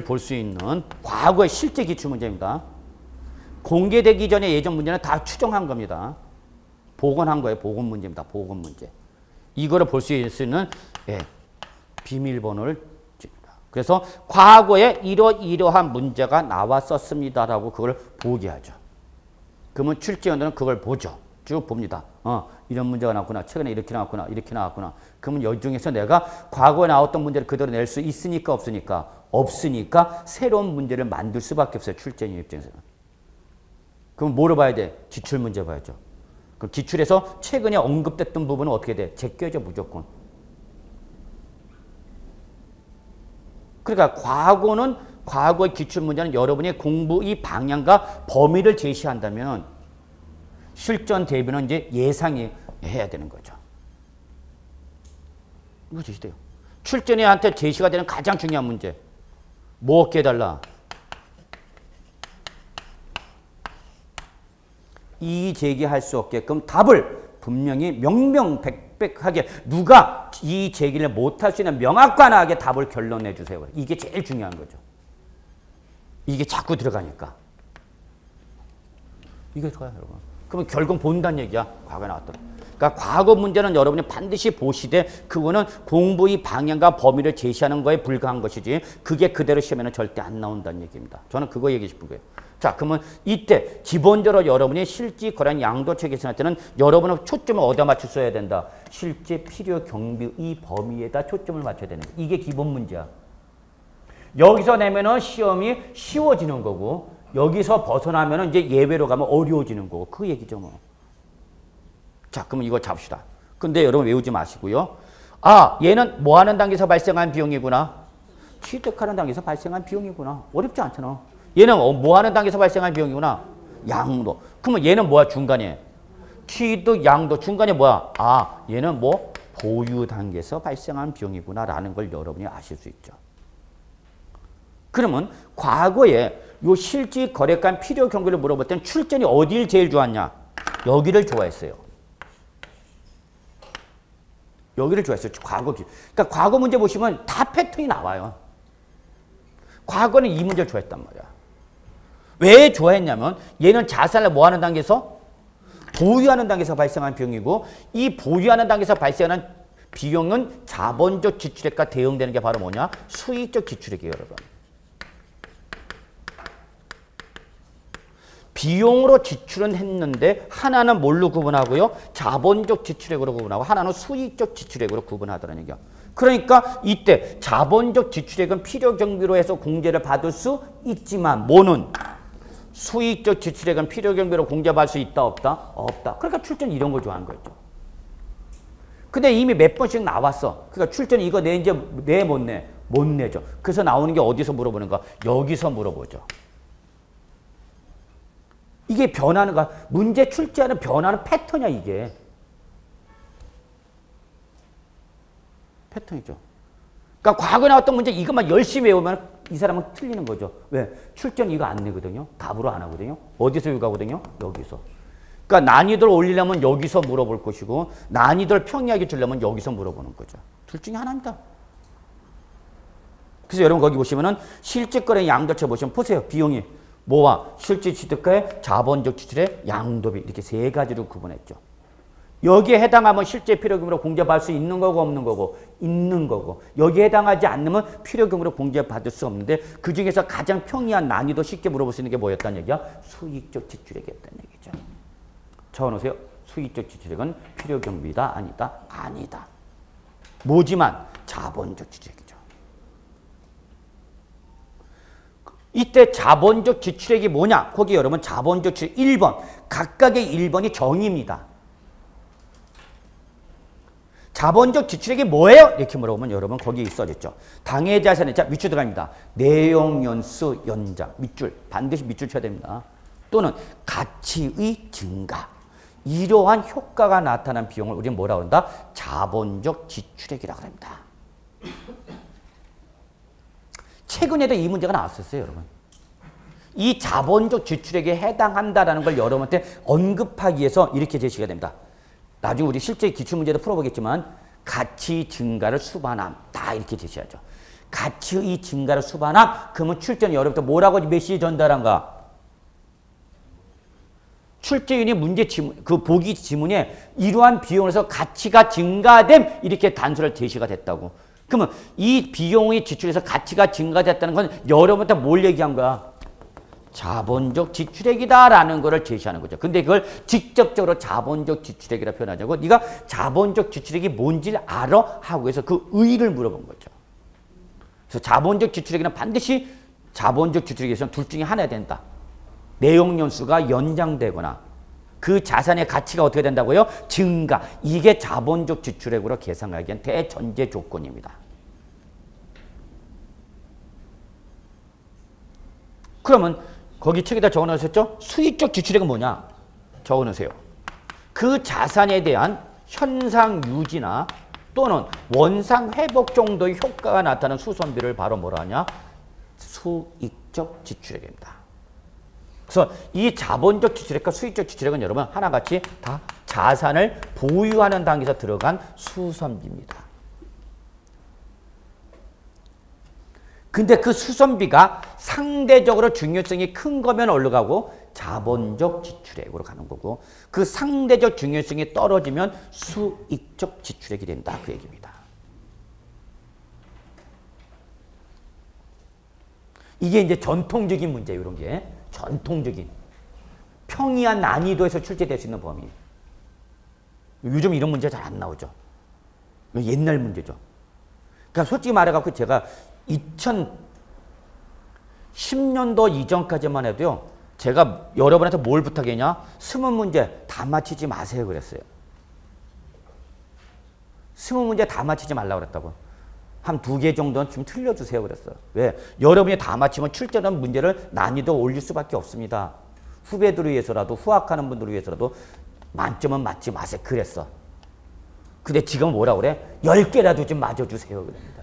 볼 수 있는 과거의 실제 기출문제입니다. 공개되기 전에 예전 문제는 다 추정한 겁니다. 복원한 거예요. 복원 문제입니다. 복원 문제. 이거를 볼 수 있는 비밀번호를 줍니다. 그래서 과거에 이러이러한 문제가 나왔었습니다라고 그걸 보게 하죠. 그러면 출제위원들은 그걸 보죠. 쭉 봅니다. 이런 문제가 나왔구나. 최근에 이렇게 나왔구나. 이렇게 나왔구나. 그러면 이 중에서 내가 과거에 나왔던 문제를 그대로 낼 수 있으니까 없으니까? 없으니까 새로운 문제를 만들 수밖에 없어요. 출제위원 입장에서는. 그럼 뭐를 봐야 돼? 기출문제 봐야죠. 그럼 기출에서 최근에 언급됐던 부분은 어떻게 돼? 제껴져 무조건. 그러니까 과거의 기출문제는 여러분의 공부 이 방향과 범위를 제시한다면 실전 대비는 이제 예상이 해야 되는 거죠. 이거 제시돼요. 출전위한테 제시가 되는 가장 중요한 문제. 뭐 어떻게 해달라? 이의 제기할 수 없게끔 답을 분명히 명명백백하게 누가 이의 제기를 못할 수 있는 명확관하게 답을 결론내 주세요. 이게 제일 중요한 거죠. 이게 자꾸 들어가니까. 이게 좋아요, 여러분. 그러면 결국 본다는 얘기야. 과거에 나왔던. 그러니까 과거 문제는 여러분이 반드시 보시되 그거는 공부의 방향과 범위를 제시하는 거에 불과한 것이지 그게 그대로 시험에는 절대 안 나온다는 얘기입니다. 저는 그거 얘기 싶은 거예요. 자, 그러면 이때 기본적으로 여러분이 실지 거래한 양도책 계산할 때는 여러분은 초점을 어디다 맞췄어야 된다. 실제 필요 경비의 범위에다 초점을 맞춰야 되는 거예요. 이게 기본 문제야. 여기서 내면은 시험이 쉬워지는 거고 여기서 벗어나면은 이제 예외로 가면 어려워지는 거고 그 얘기죠 뭐. 자, 그러면 이거 잡시다. 근데 여러분 외우지 마시고요. 아, 얘는 뭐 하는 단계에서 발생한 비용이구나. 취득하는 단계에서 발생한 비용이구나. 어렵지 않잖아. 얘는 뭐 하는 단계에서 발생한 비용이구나. 양도. 그러면 얘는 뭐야 중간에. 취득, 양도 중간에 뭐야. 아, 얘는 뭐 보유 단계에서 발생한 비용이구나 라는 걸 여러분이 아실 수 있죠. 그러면 과거에 요 실지 거래가 필요 경비를 물어볼 때는 출전이 어디를 제일 좋았냐. 여기를 좋아했어요. 여기를 좋아했어요. 과거. 그러니까 과거 문제 보시면 다 패턴이 나와요. 과거는 이 문제를 좋아했단 말이야. 왜 좋아했냐면 얘는 자산을 뭐 하는 단계에서? 보유하는 단계에서 발생한 비용이고 이 보유하는 단계에서 발생하는 비용은 자본적 지출액과 대응되는 게 바로 뭐냐? 수익적 지출액이에요, 여러분. 비용으로 지출은 했는데 하나는 뭘로 구분하고요? 자본적 지출액으로 구분하고 하나는 수익적 지출액으로 구분하더라는 얘기야. 그러니까 이때 자본적 지출액은 필요 경비로 해서 공제를 받을 수 있지만 뭐는 수익적 지출액은 필요 경비로 공제받을 수 있다 없다? 없다. 그러니까 출전 이런 걸 좋아하는 거였죠. 근데 이미 몇 번씩 나왔어. 그러니까 출전 이거 내인지 내 못 내? 못 내죠. 그래서 나오는 게 어디서 물어보는가? 여기서 물어보죠. 이게 변하는 거야. 문제 출제하는 변하는 패턴이야 이게. 패턴이죠. 그러니까 과거에 나왔던 문제 이것만 열심히 외우면 이 사람은 틀리는 거죠. 왜? 출전 이거 안 내거든요. 답으로 안 하거든요. 어디서 유가거든요? 여기서. 그러니까 난이도를 올리려면 여기서 물어볼 것이고 난이도를 평이하게 주려면 여기서 물어보는 거죠. 둘 중에 하나입니다. 그래서 여러분 거기 보시면은 실제 거래 양도체 보시면 보세요. 비용이 뭐와 실제 취득가의 자본적 지출의 양도비 이렇게 세 가지로 구분했죠. 여기에 해당하면 실제 필요금으로 공제받을 수 있는 거고 없는 거고 있는 거고 여기에 해당하지 않으면 필요금으로 공제받을 수 없는데 그중에서 가장 평이한 난이도 쉽게 물어볼 수 있는 게 뭐였다는 얘기야? 수익적 지출액이었다는 얘기죠. 적어놓으세요. 수익적 지출액은 필요경비다 아니다? 아니다. 뭐지만 자본적 지출액이죠. 이때 자본적 지출액이 뭐냐? 거기 여러분 자본적 지출액 1번. 각각의 1번이 정의입니다. 자본적 지출액이 뭐예요? 이렇게 물어보면 여러분 거기 써졌죠. 당해자산의 자 밑줄 들어갑니다. 내용연수 연장. 밑줄. 반드시 밑줄 쳐야 됩니다. 또는 가치의 증가. 이러한 효과가 나타난 비용을 우리는 뭐라고 한다? 자본적 지출액이라고 합니다. 최근에도 이 문제가 나왔었어요, 여러분. 이 자본적 지출액에 해당한다라는 걸 여러분한테 언급하기 위해서 이렇게 제시가 됩니다. 나중에 우리 실제 기출문제도 풀어보겠지만 가치 증가를 수반함. 다 이렇게 제시하죠. 가치의 증가를 수반함. 그러면 출제는 여러분부터 뭐라고 메시지 전달한가? 출제인이 문제 지문, 그 보기 지문에 이러한 비용에서 가치가 증가됨. 이렇게 단서를 제시가 됐다고. 그러면 이 비용의 지출에서 가치가 증가됐다는 건 여러분한테 뭘 얘기한 거야? 자본적 지출액이다라는 거를 제시하는 거죠. 근데 그걸 직접적으로 자본적 지출액이라 표현하자고 네가 자본적 지출액이 뭔지를 알아? 하고 해서 그 의의를 물어본 거죠. 그래서 자본적 지출액은 반드시 자본적 지출액에서는 둘 중에 하나야 된다. 내용연수가 연장되거나 그 자산의 가치가 어떻게 된다고요? 증가. 이게 자본적 지출액으로 계산하기엔 대전제 조건입니다. 그러면 거기 책에다 적어놓으셨죠? 수익적 지출액은 뭐냐? 적어놓으세요. 그 자산에 대한 현상 유지나 또는 원상 회복 정도의 효과가 나타나는 수선비를 바로 뭐라 하냐? 수익적 지출액입니다. 그래서 이 자본적 지출액과 수익적 지출액은 여러분 하나같이 다 자산을 보유하는 단계에서 들어간 수선비입니다. 근데 그 수선비가 상대적으로 중요성이 큰 거면 어디로 가고 자본적 지출액으로 가는 거고 그 상대적 중요성이 떨어지면 수익적 지출액이 된다. 그 얘기입니다. 이게 이제 전통적인 문제예요. 이런 게. 전통적인. 평이한 난이도에서 출제될 수 있는 범위. 요즘 이런 문제 잘 안 나오죠. 옛날 문제죠. 그러니까 솔직히 말해갖고 제가 2010년도 이전까지만 해도요. 제가 여러분한테 뭘 부탁했냐? 20문제 다 맞히지 마세요 그랬어요. 20문제 다 맞히지 말라고 그랬다고. 한 2개 정도는 좀 틀려주세요 그랬어요. 왜? 여러분이 다 맞히면 출제하는 문제를 난이도 올릴 수밖에 없습니다. 후배들을 위해서라도 후학하는 분들을 위해서라도 만점은 맞지 마세요 그랬어. 근데 지금 뭐라 그래? 10개라도 좀 맞아주세요 그럽니다.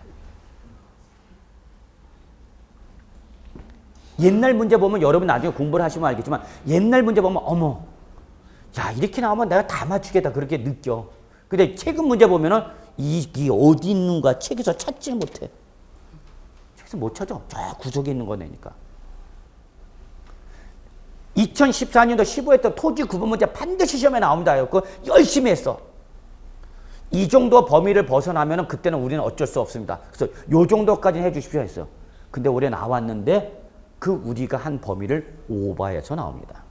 옛날 문제 보면 여러분 나중에 공부를 하시면 알겠지만 옛날 문제 보면 어머 야 이렇게 나오면 내가 다 맞추겠다 그렇게 느껴. 근데 최근 문제 보면은 이게 어디 있는가 책에서 찾지 못해. 책에서 못 찾아. 저 구석에 있는 거 내니까. 2014년도 15회 토지 구분 문제 반드시 시험에 나옵니다. 그 열심히 했어. 이 정도 범위를 벗어나면 그때는 우리는 어쩔 수 없습니다. 그래서 요 정도까지는 해주십시오 했어요. 근데 올해 나왔는데 그 우리가 한 범위를 오버해서 나옵니다.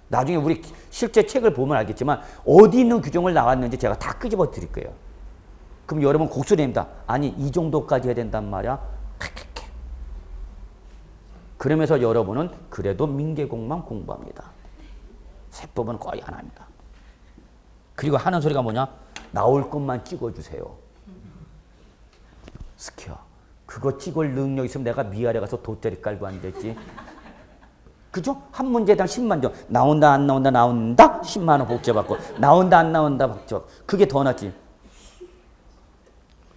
나중에 우리 실제 책을 보면 알겠지만 어디 있는 규정을 나왔는지 제가 다 끄집어 드릴 거예요. 그럼 여러분 곡소리 냅니다. 아니 이 정도까지 해야 된단 말이야. 그러면서 여러분은 그래도 민계공만 공부합니다. 세법은 거의 안 합니다. 그리고 하는 소리가 뭐냐? 나올 것만 찍어주세요. 스키야. 그거 찍을 능력 있으면 내가 미아래 가서 돗자리 깔고 앉았지. 그죠? 한 문제당 10만 점. 나온다 안 나온다 나온다 10만 원 복제받고 나온다 안 나온다 복제받고. 그게 더 낫지.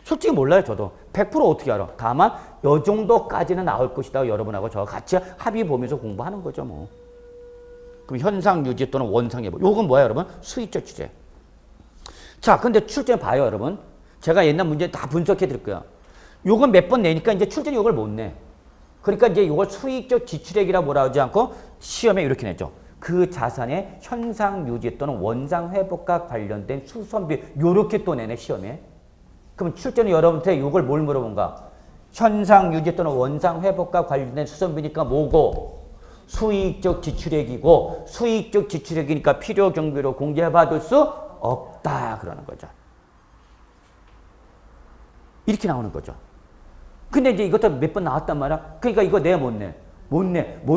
솔직히 몰라요 저도. 100% 어떻게 알아. 다만 요 정도까지는 나올 것이다. 여러분하고 저 같이 합의 보면서 공부하는 거죠 뭐. 그럼 현상 유지 또는 원상 예보. 요건 뭐야 여러분? 수익적 주제. 자 근데 출제 봐요 여러분. 제가 옛날 문제 다 분석해 드릴 거야. 요건 몇 번 내니까 이제 출제는 요걸 못 내. 그러니까 이제 요걸 수익적 지출액이라 뭐라 하지 않고 시험에 이렇게 냈죠. 그 자산의 현상 유지 또는 원상 회복과 관련된 수선비 요렇게 또 내네 시험에. 그럼 출제는 여러분한테 요걸 뭘 물어본가? 현상 유지 또는 원상 회복과 관련된 수선비니까 뭐고? 수익적 지출액이고 수익적 지출액이니까 필요 경비로 공제받을 수 없다 그러는 거죠. 이렇게 나오는 거죠. 근데 이제 이것도 몇 번 나왔단 말이야. 그러니까 이거 내 못 내. 못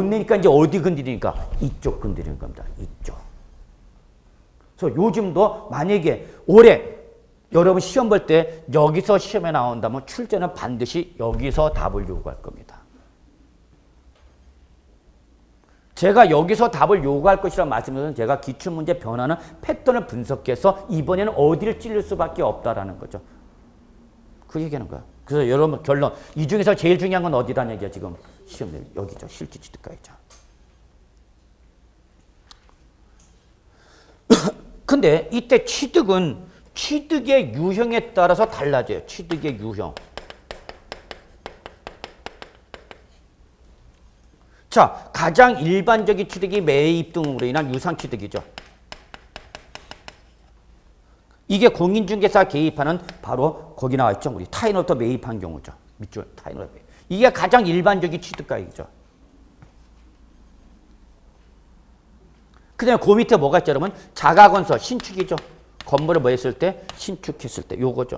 내니까 이제 어디 건드리니까 이쪽 건드리는 겁니다. 이쪽. 그래서 요즘도 만약에 올해 여러분 시험 볼 때 여기서 시험에 나온다면 출제는 반드시 여기서 답을 요구할 겁니다. 제가 여기서 답을 요구할 것이라고 말씀드려서 제가 기출문제 변화는 패턴을 분석해서 이번에는 어디를 찔릴 수밖에 없다라는 거죠. 그 얘기하는 거야. 그래서 여러분 결론. 이 중에서 제일 중요한 건 어디라는 얘기야 지금. 시험 여기죠. 실제 취득가이죠. 근데 이때 취득의 유형에 따라서 달라져요. 취득의 유형. 자, 가장 일반적인 취득이 매입 등으로 인한 유상취득이죠. 이게 공인중개사 개입하는 바로 거기 나와 있죠. 우리 타인으로부터 매입한 경우죠. 밑줄 타인으로부터 매입. 이게 가장 일반적인 취득가액이죠. 그 다음에 그 밑에 뭐가 있죠, 여러분? 자가건설, 신축이죠. 건물을 뭐 했을 때? 신축했을 때. 요거죠.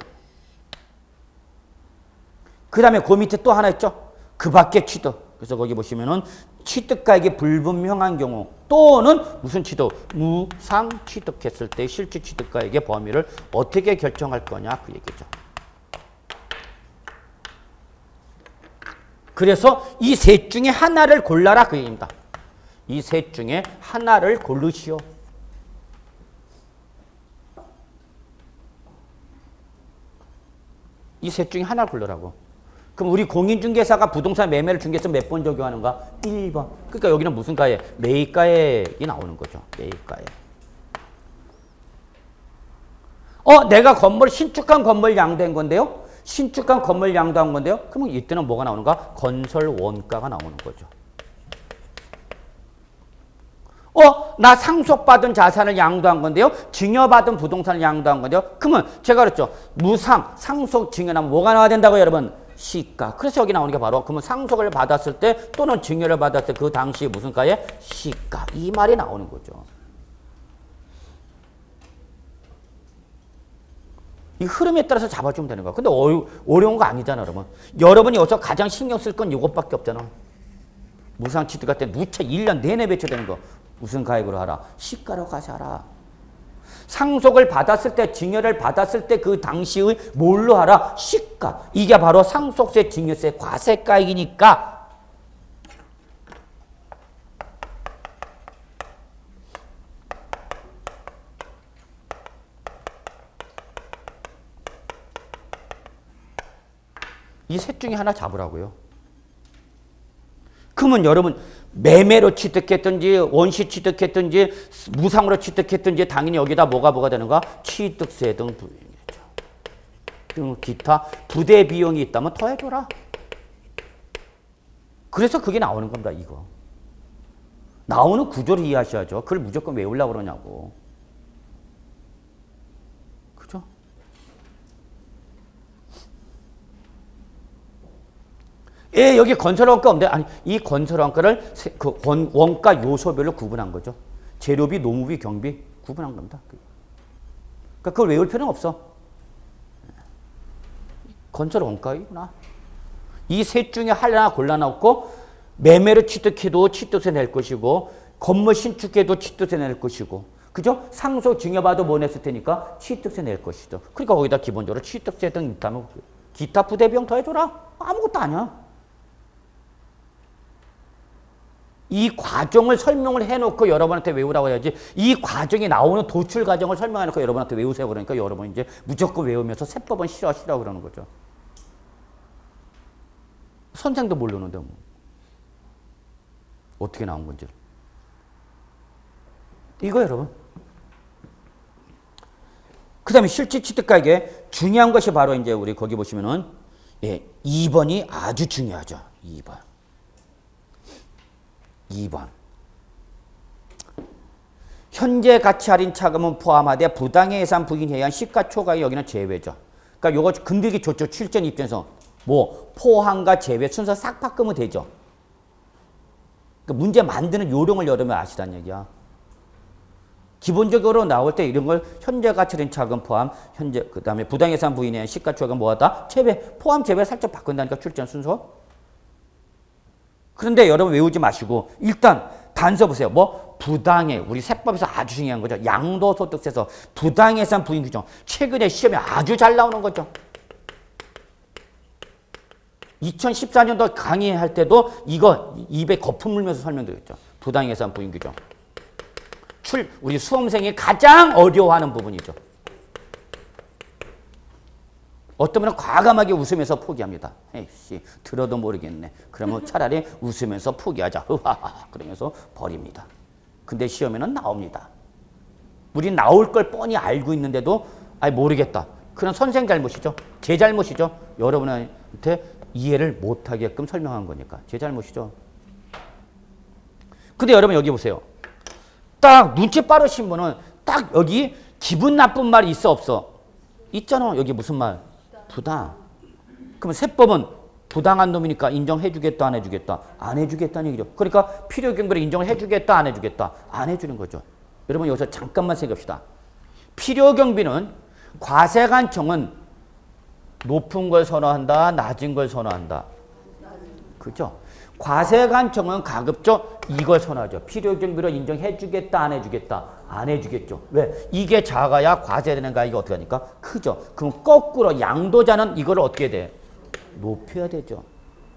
그 다음에 그 밑에 또 하나 있죠. 그 밖에 취득. 그래서 거기 보시면은 취득가액이 불분명한 경우 또는 무슨 취득? 무상 취득했을 때 실제 취득가액의 범위를 어떻게 결정할 거냐 그 얘기죠. 그래서 이 셋 중에 하나를 골라라 그 얘기입니다. 이 셋 중에 하나를 고르시오. 이 셋 중에 하나를 고르라고. 그럼 우리 공인중개사가 부동산 매매를 중개해서 몇 번 적용하는가? 1번. 그러니까 여기는 무슨 가액? 매입가액이 나오는 거죠. 매입가액. 내가 신축한 건물 양도한 건데요. 신축한 건물 양도한 건데요. 그러면 이때는 뭐가 나오는가? 건설 원가가 나오는 거죠. 나 상속받은 자산을 양도한 건데요. 증여받은 부동산을 양도한 건데요. 그러면 제가 그랬죠. 무상, 상속, 증여하면 뭐가 나와야 된다고요, 여러분? 시가. 그래서 여기 나오는 게 바로 그러면 상속을 받았을 때 또는 증여를 받았을 때 그 당시 무슨 가에? 시가. 이 말이 나오는 거죠. 이 흐름에 따라서 잡아주면 되는 거야. 근데 어려운 거 아니잖아, 여러분. 여러분이 여기서 가장 신경 쓸 건 이것밖에 없잖아. 무상 취득할 때 누차 1년 내내 배쳐되는 거. 무슨 가액으로 하라? 시가로 가셔라. 상속을 받았을 때, 증여를 받았을 때 그 당시의 뭘로 하라? 시가. 이게 바로 상속세, 증여세, 과세가액이니까 이 셋 중에 하나 잡으라고요. 그러면 여러분 매매로 취득했든지 원시 취득했든지 무상으로 취득했든지 당연히 여기다 뭐가 되는가? 취득세 등 부유이죠. 그리고 기타 부대 비용이 있다면 더해줘라. 그래서 그게 나오는 겁니다. 이거. 나오는 구조를 이해하셔야죠. 그걸 무조건 외우려고 그러냐고. 그죠? 예, 여기 건설원가 없는데, 아니, 이 건설원가를 그 원가 요소별로 구분한 거죠. 재료비, 노무비, 경비 구분한 겁니다. 그러니까 그걸 외울 필요는 없어. 건설원가이구나. 이 셋 중에 하나 골라놓고 매매를 취득해도 취득세 낼 것이고 건물 신축해도 취득세 낼 것이고 그죠? 상속 증여받아 뭐 냈을 테니까 취득세 낼 것이죠. 그러니까 거기다 기본적으로 취득세 등 있다면 기타 부대비용 더해줘라. 아무것도 아니야. 이 과정을 설명을 해놓고 여러분한테 외우라고 해야지 이 과정이 나오는 도출 과정을 설명해놓고 여러분한테 외우세요 그러니까 여러분 이제 무조건 외우면서 세법은 싫어 그러는 거죠. 선생도 모르는데 뭐. 어떻게 나온 건지. 이거 여러분. 그 다음에 실질 취득가액에 중요한 것이 바로 이제 우리 거기 보시면은 2번이 아주 중요하죠. 2번. 현재 가치 할인 차감은 포함하되 부당의 예산 부인에 의한 시가초과액 여기는 제외죠. 그러니까 요거 건들기 좋죠. 출전 입장에서 뭐 포함과 제외 순서 싹 바꾸면 되죠. 그러니까 문제 만드는 요령을 여러분 아시다는 얘기야. 기본적으로 나올 때 이런 걸 현재 가치 할인 차감 포함, 현재 그다음에 부당 예산 부인에 의한 시가초과액은 뭐하다? 제외, 포함 제외 살짝 바꾼다니까 출전 순서. 그런데 여러분 외우지 마시고 일단 단서 보세요. 뭐 부당해. 우리 세법에서 아주 중요한 거죠. 양도소득세에서 부당예산 부인 규정. 최근에 시험에 아주 잘 나오는 거죠. 2014년도 강의할 때도 이거 입에 거품 물면서 설명드렸죠. 부당예산 부인 규정. 우리 수험생이 가장 어려워하는 부분이죠. 어떤 분은 과감하게 웃으면서 포기합니다. 에이씨, 들어도 모르겠네. 그러면 차라리 웃으면서 포기하자. 으하하. 그러면서 버립니다. 근데 시험에는 나옵니다. 우린 나올 걸 뻔히 알고 있는데도 모르겠다. 그건 선생 잘못이죠. 제 잘못이죠. 여러분한테 이해를 못하게끔 설명한 거니까. 제 잘못이죠. 근데 여러분 여기 보세요. 딱 눈치 빠르신 분은 딱 여기 기분 나쁜 말이 있어 없어? 있잖아. 여기 무슨 말? 부당. 그러면 세법은 부당한 놈이니까 인정해 주겠다 안 해주겠다? 안 해주겠다는 얘기죠. 그러니까 필요경비를 인정을 해주겠다 안 해주겠다? 안 해주는 거죠. 여러분 여기서 잠깐만 생각합시다. 필요경비는 과세관청은 높은 걸 선호한다 낮은 걸 선호한다? 그죠? 과세관청은 가급적 이걸 선호하죠. 필요경비로 인정해 주겠다 안 해주겠다? 안 해주겠죠. 왜? 이게 작아야 과세되는 가액이 어떻게 하니까? 크죠. 그럼 거꾸로 양도자는 이걸 어떻게 돼? 높여야 되죠.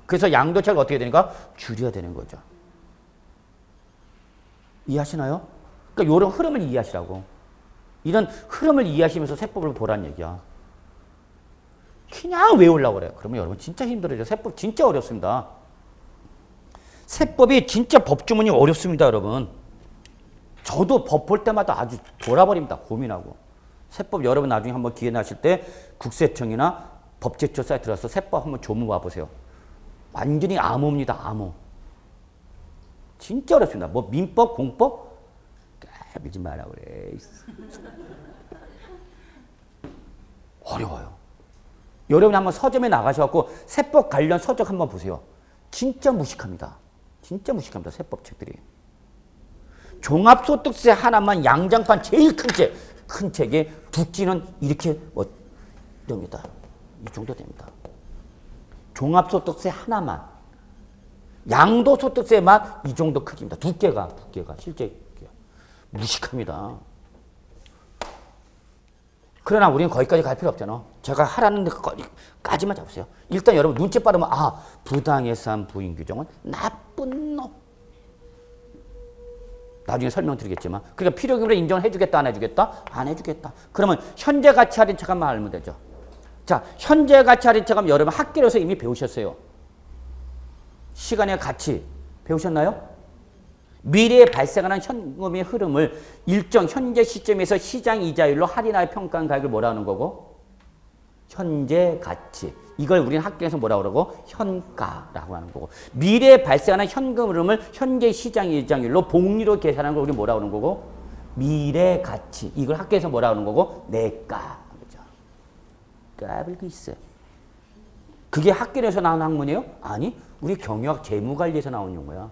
그래서 양도차가 어떻게 되니까? 줄여야 되는 거죠. 이해하시나요? 그러니까 이런 흐름을 이해하시라고. 이런 흐름을 이해하시면서 세법을 보란 얘기야. 그냥 외우려고 그래요. 그러면 여러분 진짜 힘들어요. 세법 진짜 어렵습니다. 세법이 진짜 법주문이 어렵습니다, 여러분. 저도 법 볼 때마다 아주 돌아버립니다. 고민하고. 세법 여러분 나중에 한번 기회 나실 때 국세청이나 법제처 사이트 들어서 세법 한번 조문 와보세요. 완전히 암호입니다. 암호. 진짜 어렵습니다. 뭐 민법, 공법 해보지 마라 그래. 어려워요. 여러분이 한번 서점에 나가셔갖고 세법 관련 서적 한번 보세요. 진짜 무식합니다. 진짜 무식합니다. 세법 책들이. 종합소득세 하나만 양장판 제일 큰 책에 두께는 이렇게 됩니다. 이 정도 됩니다. 종합소득세 하나만. 양도소득세만 이 정도 크기입니다. 두께가 실제 두께가. 무식합니다. 그러나 우리는 거기까지 갈 필요 없잖아. 제가 하라는 데까지만 잡으세요. 일단 여러분 눈치 빠르면 부당예산 부인 규정은 나쁜 놈. 나중에 설명드리겠지만 그러니까 필요기물에 인정을 해주겠다 안 해주겠다? 안 해주겠다. 그러면 현재 가치 할인 차감만 알면 되죠. 자, 현재 가치 할인 차감 여러분 학교에서 이미 배우셨어요. 시간의 가치 배우셨나요? 미래에 발생하는 현금의 흐름을 일정 현재 시점에서 시장 이자율로 할인하여 평가한 가격을 뭐라 하는 거고? 현재 가치. 이걸 우리는 학교에서 뭐라고 그러고? 현가라고 하는 거고. 미래에 발생하는 현금 흐름을 현재 시장 이자율로 복리로 계산하는 걸 우리는 뭐라고 그러는 거고? 미래 가치. 이걸 학교에서 뭐라고 하는 거고? 내가. 그죠? 까불고 있어. 그게 학교에서 나온 학문이에요? 아니, 우리 경영학 재무관리에서 나온 용어야.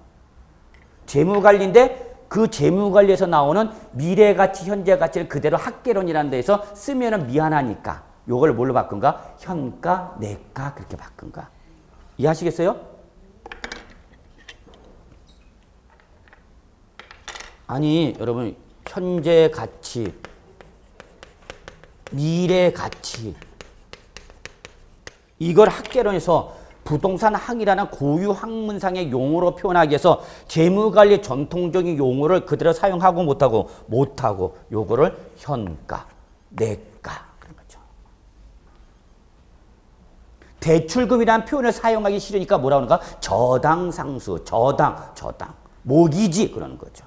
재무관리인데 그 재무관리에서 나오는 미래가치, 현재가치를 그대로 학계론이라는 데에서 쓰면은 미안하니까 요걸 뭘로 바꾼가? 현가, 내가 그렇게 바꾼가? 이해하시겠어요? 아니 여러분 현재가치, 미래가치 이걸 학계론에서 부동산 학이라는 고유 학문상의 용어로 표현하기 위해서 재무관리 전통적인 용어를 그대로 사용하고 못하고 요거를 현가, 내가 그런 거죠. 대출금이라는 표현을 사용하기 싫으니까 뭐라고 하는가? 저당상수, 저당, 모기지 그러는 거죠.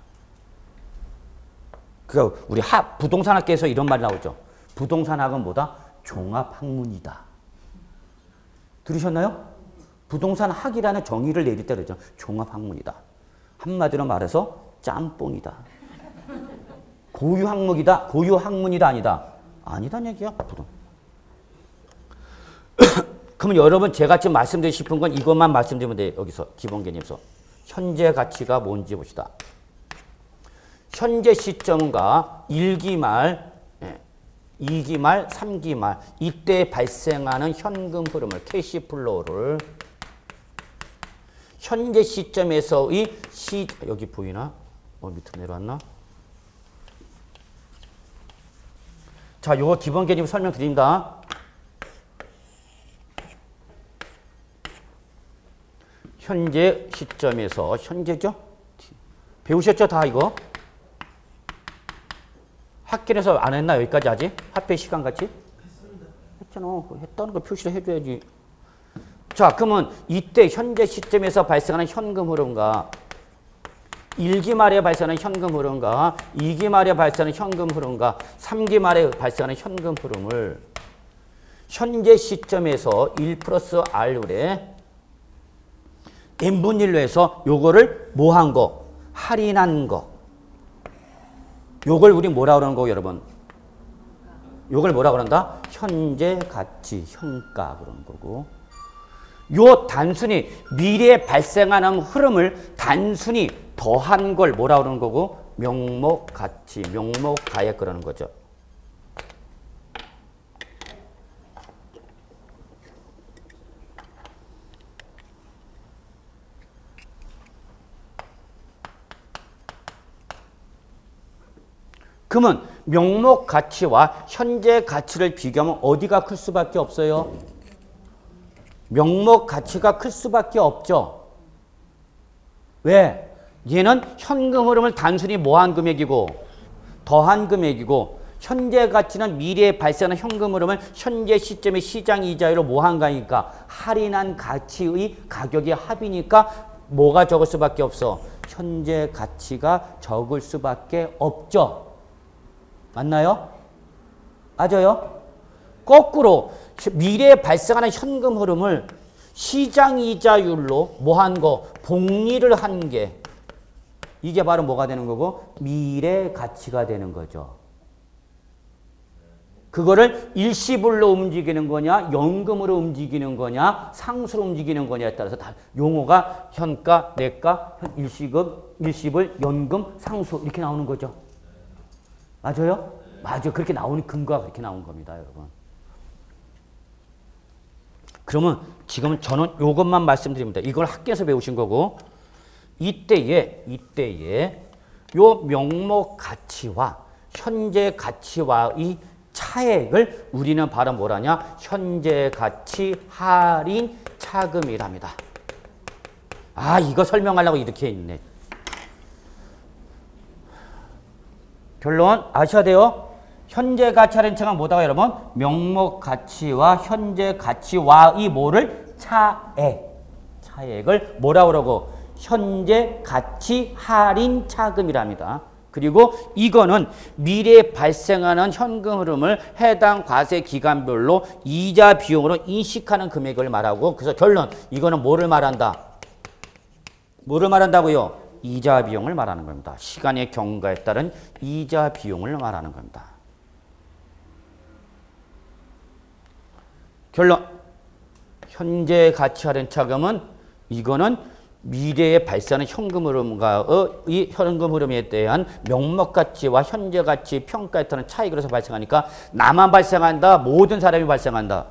그러니까 우리 부동산학계에서 이런 말이 나오죠. 부동산학은 뭐다? 종합학문이다. 들으셨나요? 부동산 학이라는 정의를 내릴 때 그러죠. 종합학문이다. 한마디로 말해서 짬뽕이다. 고유 학문이다. 고유 학문이다 아니다. 아니다는 얘기야. 그러면 여러분 제가 지금 말씀드리고 싶은 건 이것만 말씀드리면 돼요. 여기서 기본 개념에서. 현재 가치가 뭔지 봅시다. 현재 시점과 1기 말 2기 말, 3기 말 이때 발생하는 현금 흐름을 캐시플로우를 현재 시점에서의 여기 보이나? 밑으로 내려왔나? 자, 요거 기본 개념 설명드립니다. 현재 시점에서 현재죠? 배우셨죠? 다 이거? 학교에서 안 했나? 여기까지 아직? 합의 시간 같이? 했잖아. 했다는 걸 표시를 해줘야지. 자, 그러면 이때 현재 시점에서 발생하는 현금 흐름과 1기 말에 발생하는 현금 흐름과 2기 말에 발생하는 현금 흐름과 3기 말에 발생하는 현금 흐름을 현재 시점에서 1 플러스 R분의 n분의 1로 해서 요거를 뭐 한 거? 할인한 거. 요걸 우리 뭐라 그러는 거고 여러분? 요걸 뭐라 그런다? 현재 가치, 현가 그러는 거고. 요 단순히 미래에 발생하는 흐름을 단순히 더한 걸 뭐라 그러는 거고? 명목 가치, 명목 가액 그러는 거죠. 그러면 명목 가치와 현재 가치를 비교하면 어디가 클 수밖에 없어요? 명목 가치가 클 수밖에 없죠. 왜? 얘는 현금 흐름을 단순히 뭐한 금액이고 더한 금액이고 현재 가치는 미래에 발생하는 현금 흐름을 현재 시점의 시장 이자율로 뭐한 가니까 할인한 가치의 가격의 합이니까 뭐가 적을 수밖에 없어? 현재 가치가 적을 수밖에 없죠. 맞나요? 맞아요? 거꾸로 미래에 발생하는 현금 흐름을 시장 이자율로 뭐 한 거? 복리를 한 게 이게 바로 뭐가 되는 거고? 미래 가치가 되는 거죠. 그거를 일시불로 움직이는 거냐, 연금으로 움직이는 거냐, 상수로 움직이는 거냐에 따라서 다 용어가 현가, 내가, 일시불, 연금, 상수 이렇게 나오는 거죠. 맞아요? 맞아요. 그렇게 나오는 근거가 그렇게 나온 겁니다, 여러분. 그러면 지금 저는 이것만 말씀드립니다. 이걸 학교에서 배우신 거고 이때에 요 명목 가치와 현재 가치와의 차액을 우리는 바로 뭐라냐? 현재 가치 할인 차금이랍니다. 아, 이거 설명하려고 이렇게 있네. 결론 아셔야 돼요. 현재 가치 할인 차금은 뭐다가 여러분? 명목 가치와 현재 가치와의 뭐를? 차액을 뭐라 그러고? 현재 가치 할인 차금이랍니다. 그리고 이거는 미래에 발생하는 현금 흐름을 해당 과세 기간별로 이자 비용으로 인식하는 금액을 말하고 그래서 결론 이거는 뭐를 말한다? 뭐를 말한다고요? 이자 비용을 말하는 겁니다. 시간의 경과에 따른 이자 비용을 말하는 겁니다. 결론 현재 가치 할인 차금은 이거는 미래에 발생하는 현금 흐름과의 현금 흐름에 대한 명목 가치와 현재 가치 평가에 따른 차익으로서 발생하니까 나만 발생한다. 모든 사람이 발생한다.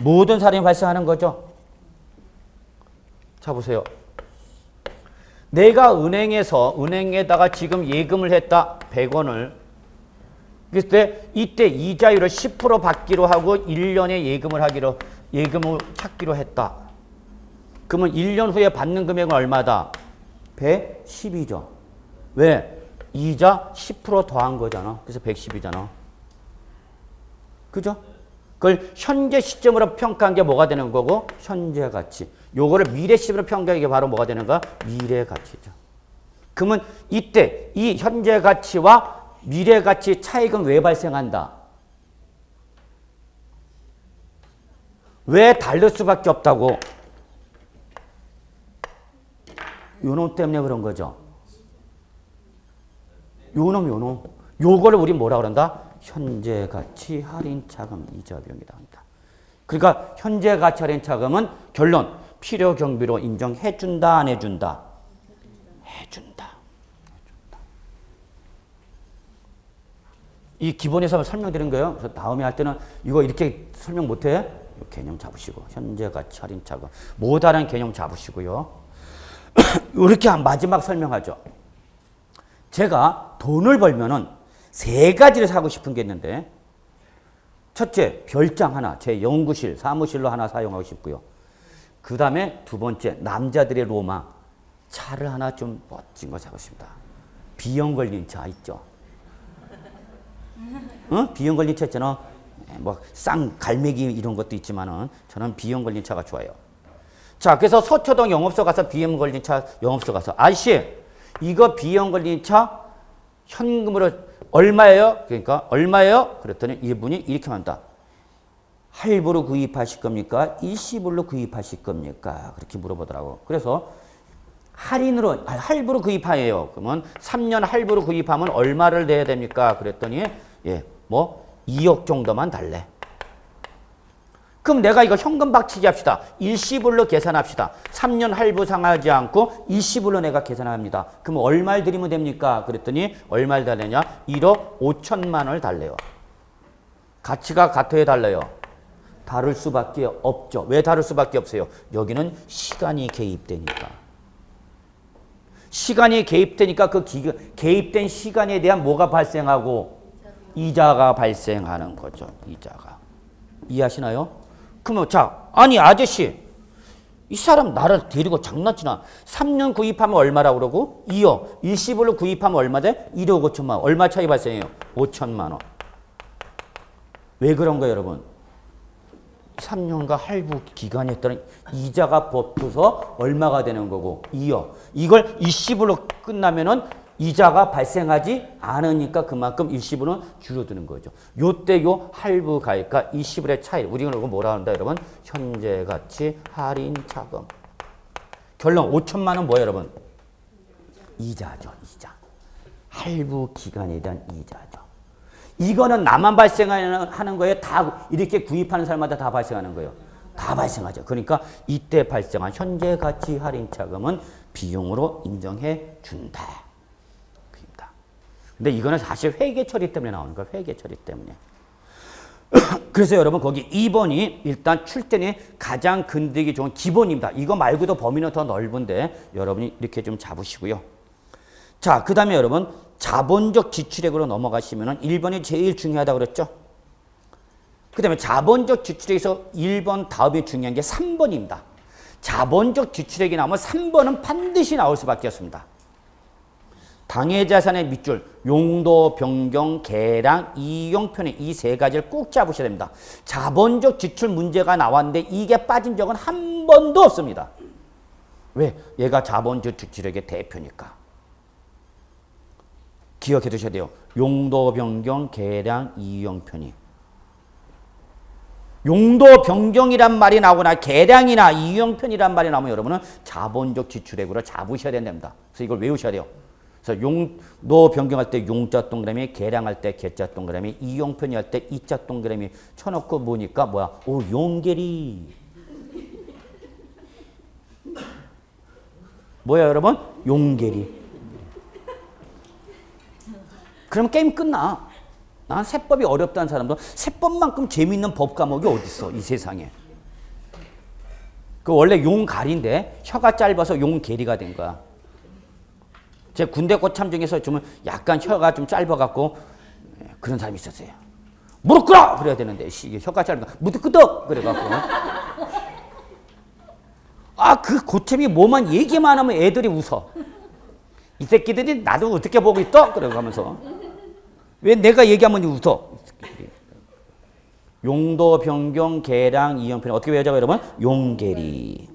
모든 사람이 발생하는 거죠. 자 보세요. 내가 은행에다가 지금 예금을 했다. 100원을. 그랬을 때 이때 이자율을 10% 받기로 하고 1년에 예금을 찾기로 했다. 그러면 1년 후에 받는 금액은 얼마다? 110이죠. 왜? 이자 10% 더한 거잖아. 그래서 110이잖아. 그죠? 그걸 현재 시점으로 평가한 게 뭐가 되는 거고? 현재 가치. 요거를 미래 시점으로 평가한 게 바로 뭐가 되는가? 미래 가치죠. 그러면 이때 이 현재 가치와 미래 가치 차익은 왜 발생한다? 왜 다를 수밖에 없다고? 요놈 때문에 그런 거죠. 요놈. 요거를 우리 뭐라 그런다? 현재 가치 할인 차금 이자 비용이라고 합니다. 그러니까 현재 가치 할인 차금은 결론 필요 경비로 인정해 준다, 안 해준다? 해준다. 이 기본에서 설명드린 거예요. 그래서 다음에 할 때는 이거 이렇게 설명 못해? 개념 잡으시고 현재 가치 할인 차금 뭐 다른 개념 잡으시고요. 이렇게 마지막 설명하죠. 제가 돈을 벌면은 세 가지를 사고 싶은 게 있는데 첫째, 별장 하나, 제 연구실, 사무실로 하나 사용하고 싶고요. 그 다음에 두 번째, 남자들의 로망, 차를 하나 좀 멋진 거 사고 싶다. 비형 걸린 차 있죠. 비형 걸린 차 있잖아. 뭐 갈매기 이런 것도 있지만은 저는 비형 걸린 차가 좋아요. 자, 그래서 서초동 영업소 가서 비형 걸린 차 영업소 가서 아저씨 이거 비형 걸린 차 현금으로 얼마예요? 그러니까 얼마예요? 그랬더니 이분이 이렇게 한다. 할부로 구입하실 겁니까? 일시불로 구입하실 겁니까? 그렇게 물어보더라고. 그래서 할부로 구입하예요. 그러면 3년 할부로 구입하면 얼마를 내야 됩니까? 그랬더니 2억 정도만 달래. 그럼 내가 이거 현금 박치기 합시다. 일시불로 계산합시다. 3년 할부 상하지 않고 일시불로 내가 계산합니다. 그럼 얼마를 드리면 됩니까? 그랬더니 얼마를 달래냐? 1억 5천만 원을 달래요. 가치가 같아야 달래요. 다를 수밖에 없죠. 왜 다를 수밖에 없어요? 여기는 시간이 개입되니까. 시간이 개입되니까 그 개입된 시간에 대한 뭐가 발생하고? 이자가 발생하는 거죠. 이자가. 이해하시나요? 그러면 아니 아저씨 이 사람 나를 데리고 장난치나. 3년 구입하면 얼마라고 그러고 2억. 일시불로 구입하면 얼마 돼? 1억 5천만 원. 얼마 차이 발생해요? 5천만 원. 왜 그런 거예요 여러분? 3년간 할부 기간에 따른 이자가 붙어서 얼마가 되는 거고 2억. 이걸 일시불로 끝나면은 이자가 발생하지 않으니까 그만큼 일시불은 줄어드는 거죠. 요때 요 할부 가액과 일시불의 차이. 우리가 이거 뭐라 한다 여러분? 현재 가치 할인 차금. 결론 5천만 원 뭐예요 여러분? 이자죠. 이자. 할부 기간에 대한 이자죠. 이거는 나만 발생하는 거예요? 다 이렇게 구입하는 사람마다 다 발생하는 거예요? 다 발생하죠. 그러니까 이때 발생한 현재 가치 할인 차금은 비용으로 인정해 준다. 그입니다. 근데 이거는 사실 회계 처리 때문에 나오는 거예요. 회계 처리 때문에. 그래서 여러분 거기 2번이 일단 출전이 가장 건드리기 좋은 기본입니다. 이거 말고도 범위는 더 넓은데 여러분이 이렇게 좀 잡으시고요. 자, 그 다음에 여러분 자본적 지출액으로 넘어가시면 1번이 제일 중요하다고 그랬죠. 그 다음에 자본적 지출액에서 1번 다음에 중요한 게 3번입니다. 자본적 지출액이 나오면 3번은 반드시 나올 수밖에 없습니다. 당해자산의 밑줄, 용도, 변경, 개량, 이용, 편의 이 세 가지를 꼭 잡으셔야 됩니다. 자본적 지출 문제가 나왔는데 이게 빠진 적은 한 번도 없습니다. 왜? 얘가 자본적 지출액의 대표니까. 기억해 두셔야 돼요. 용도, 변경, 개량, 이용, 편의. 용도 변경이란 말이 나오거나 개량이나 이용 편이란 말이 나오면 여러분은 자본적 지출액으로 잡으셔야 된답니다. 그래서 이걸 외우셔야 돼요. 그래서 용도 변경할 때 용자 동그라미, 개량할 때 개자 동그라미, 이용 편의할 때 이자 동그라미 쳐놓고 보니까 뭐야? 오, 용계리. 뭐야 여러분? 용계리. 그럼 게임 끝나. 난 세법이 어렵다는 사람도 세법만큼 재미있는 법 과목이 어딨어 이 세상에. 그 원래 용갈인데 혀가 짧아서 용계리가 된 거야. 제 군대 고참 중에서 좀 약간 혀가 좀 짧아갖고 그런 사람이 있었어요. 무릎 꿇어! 그래야 되는데 혀가 짧으니까 무릎 꿇어! 그래갖고 아, 그 고참이 뭐만 얘기만 하면 애들이 웃어. 이 새끼들이 나도 어떻게 보고 있어? 그러고 하면서 왜 내가 얘기하면 웃어? 용도, 변경, 개량, 이용, 편의 어떻게 외우자고 여러분? 용계리.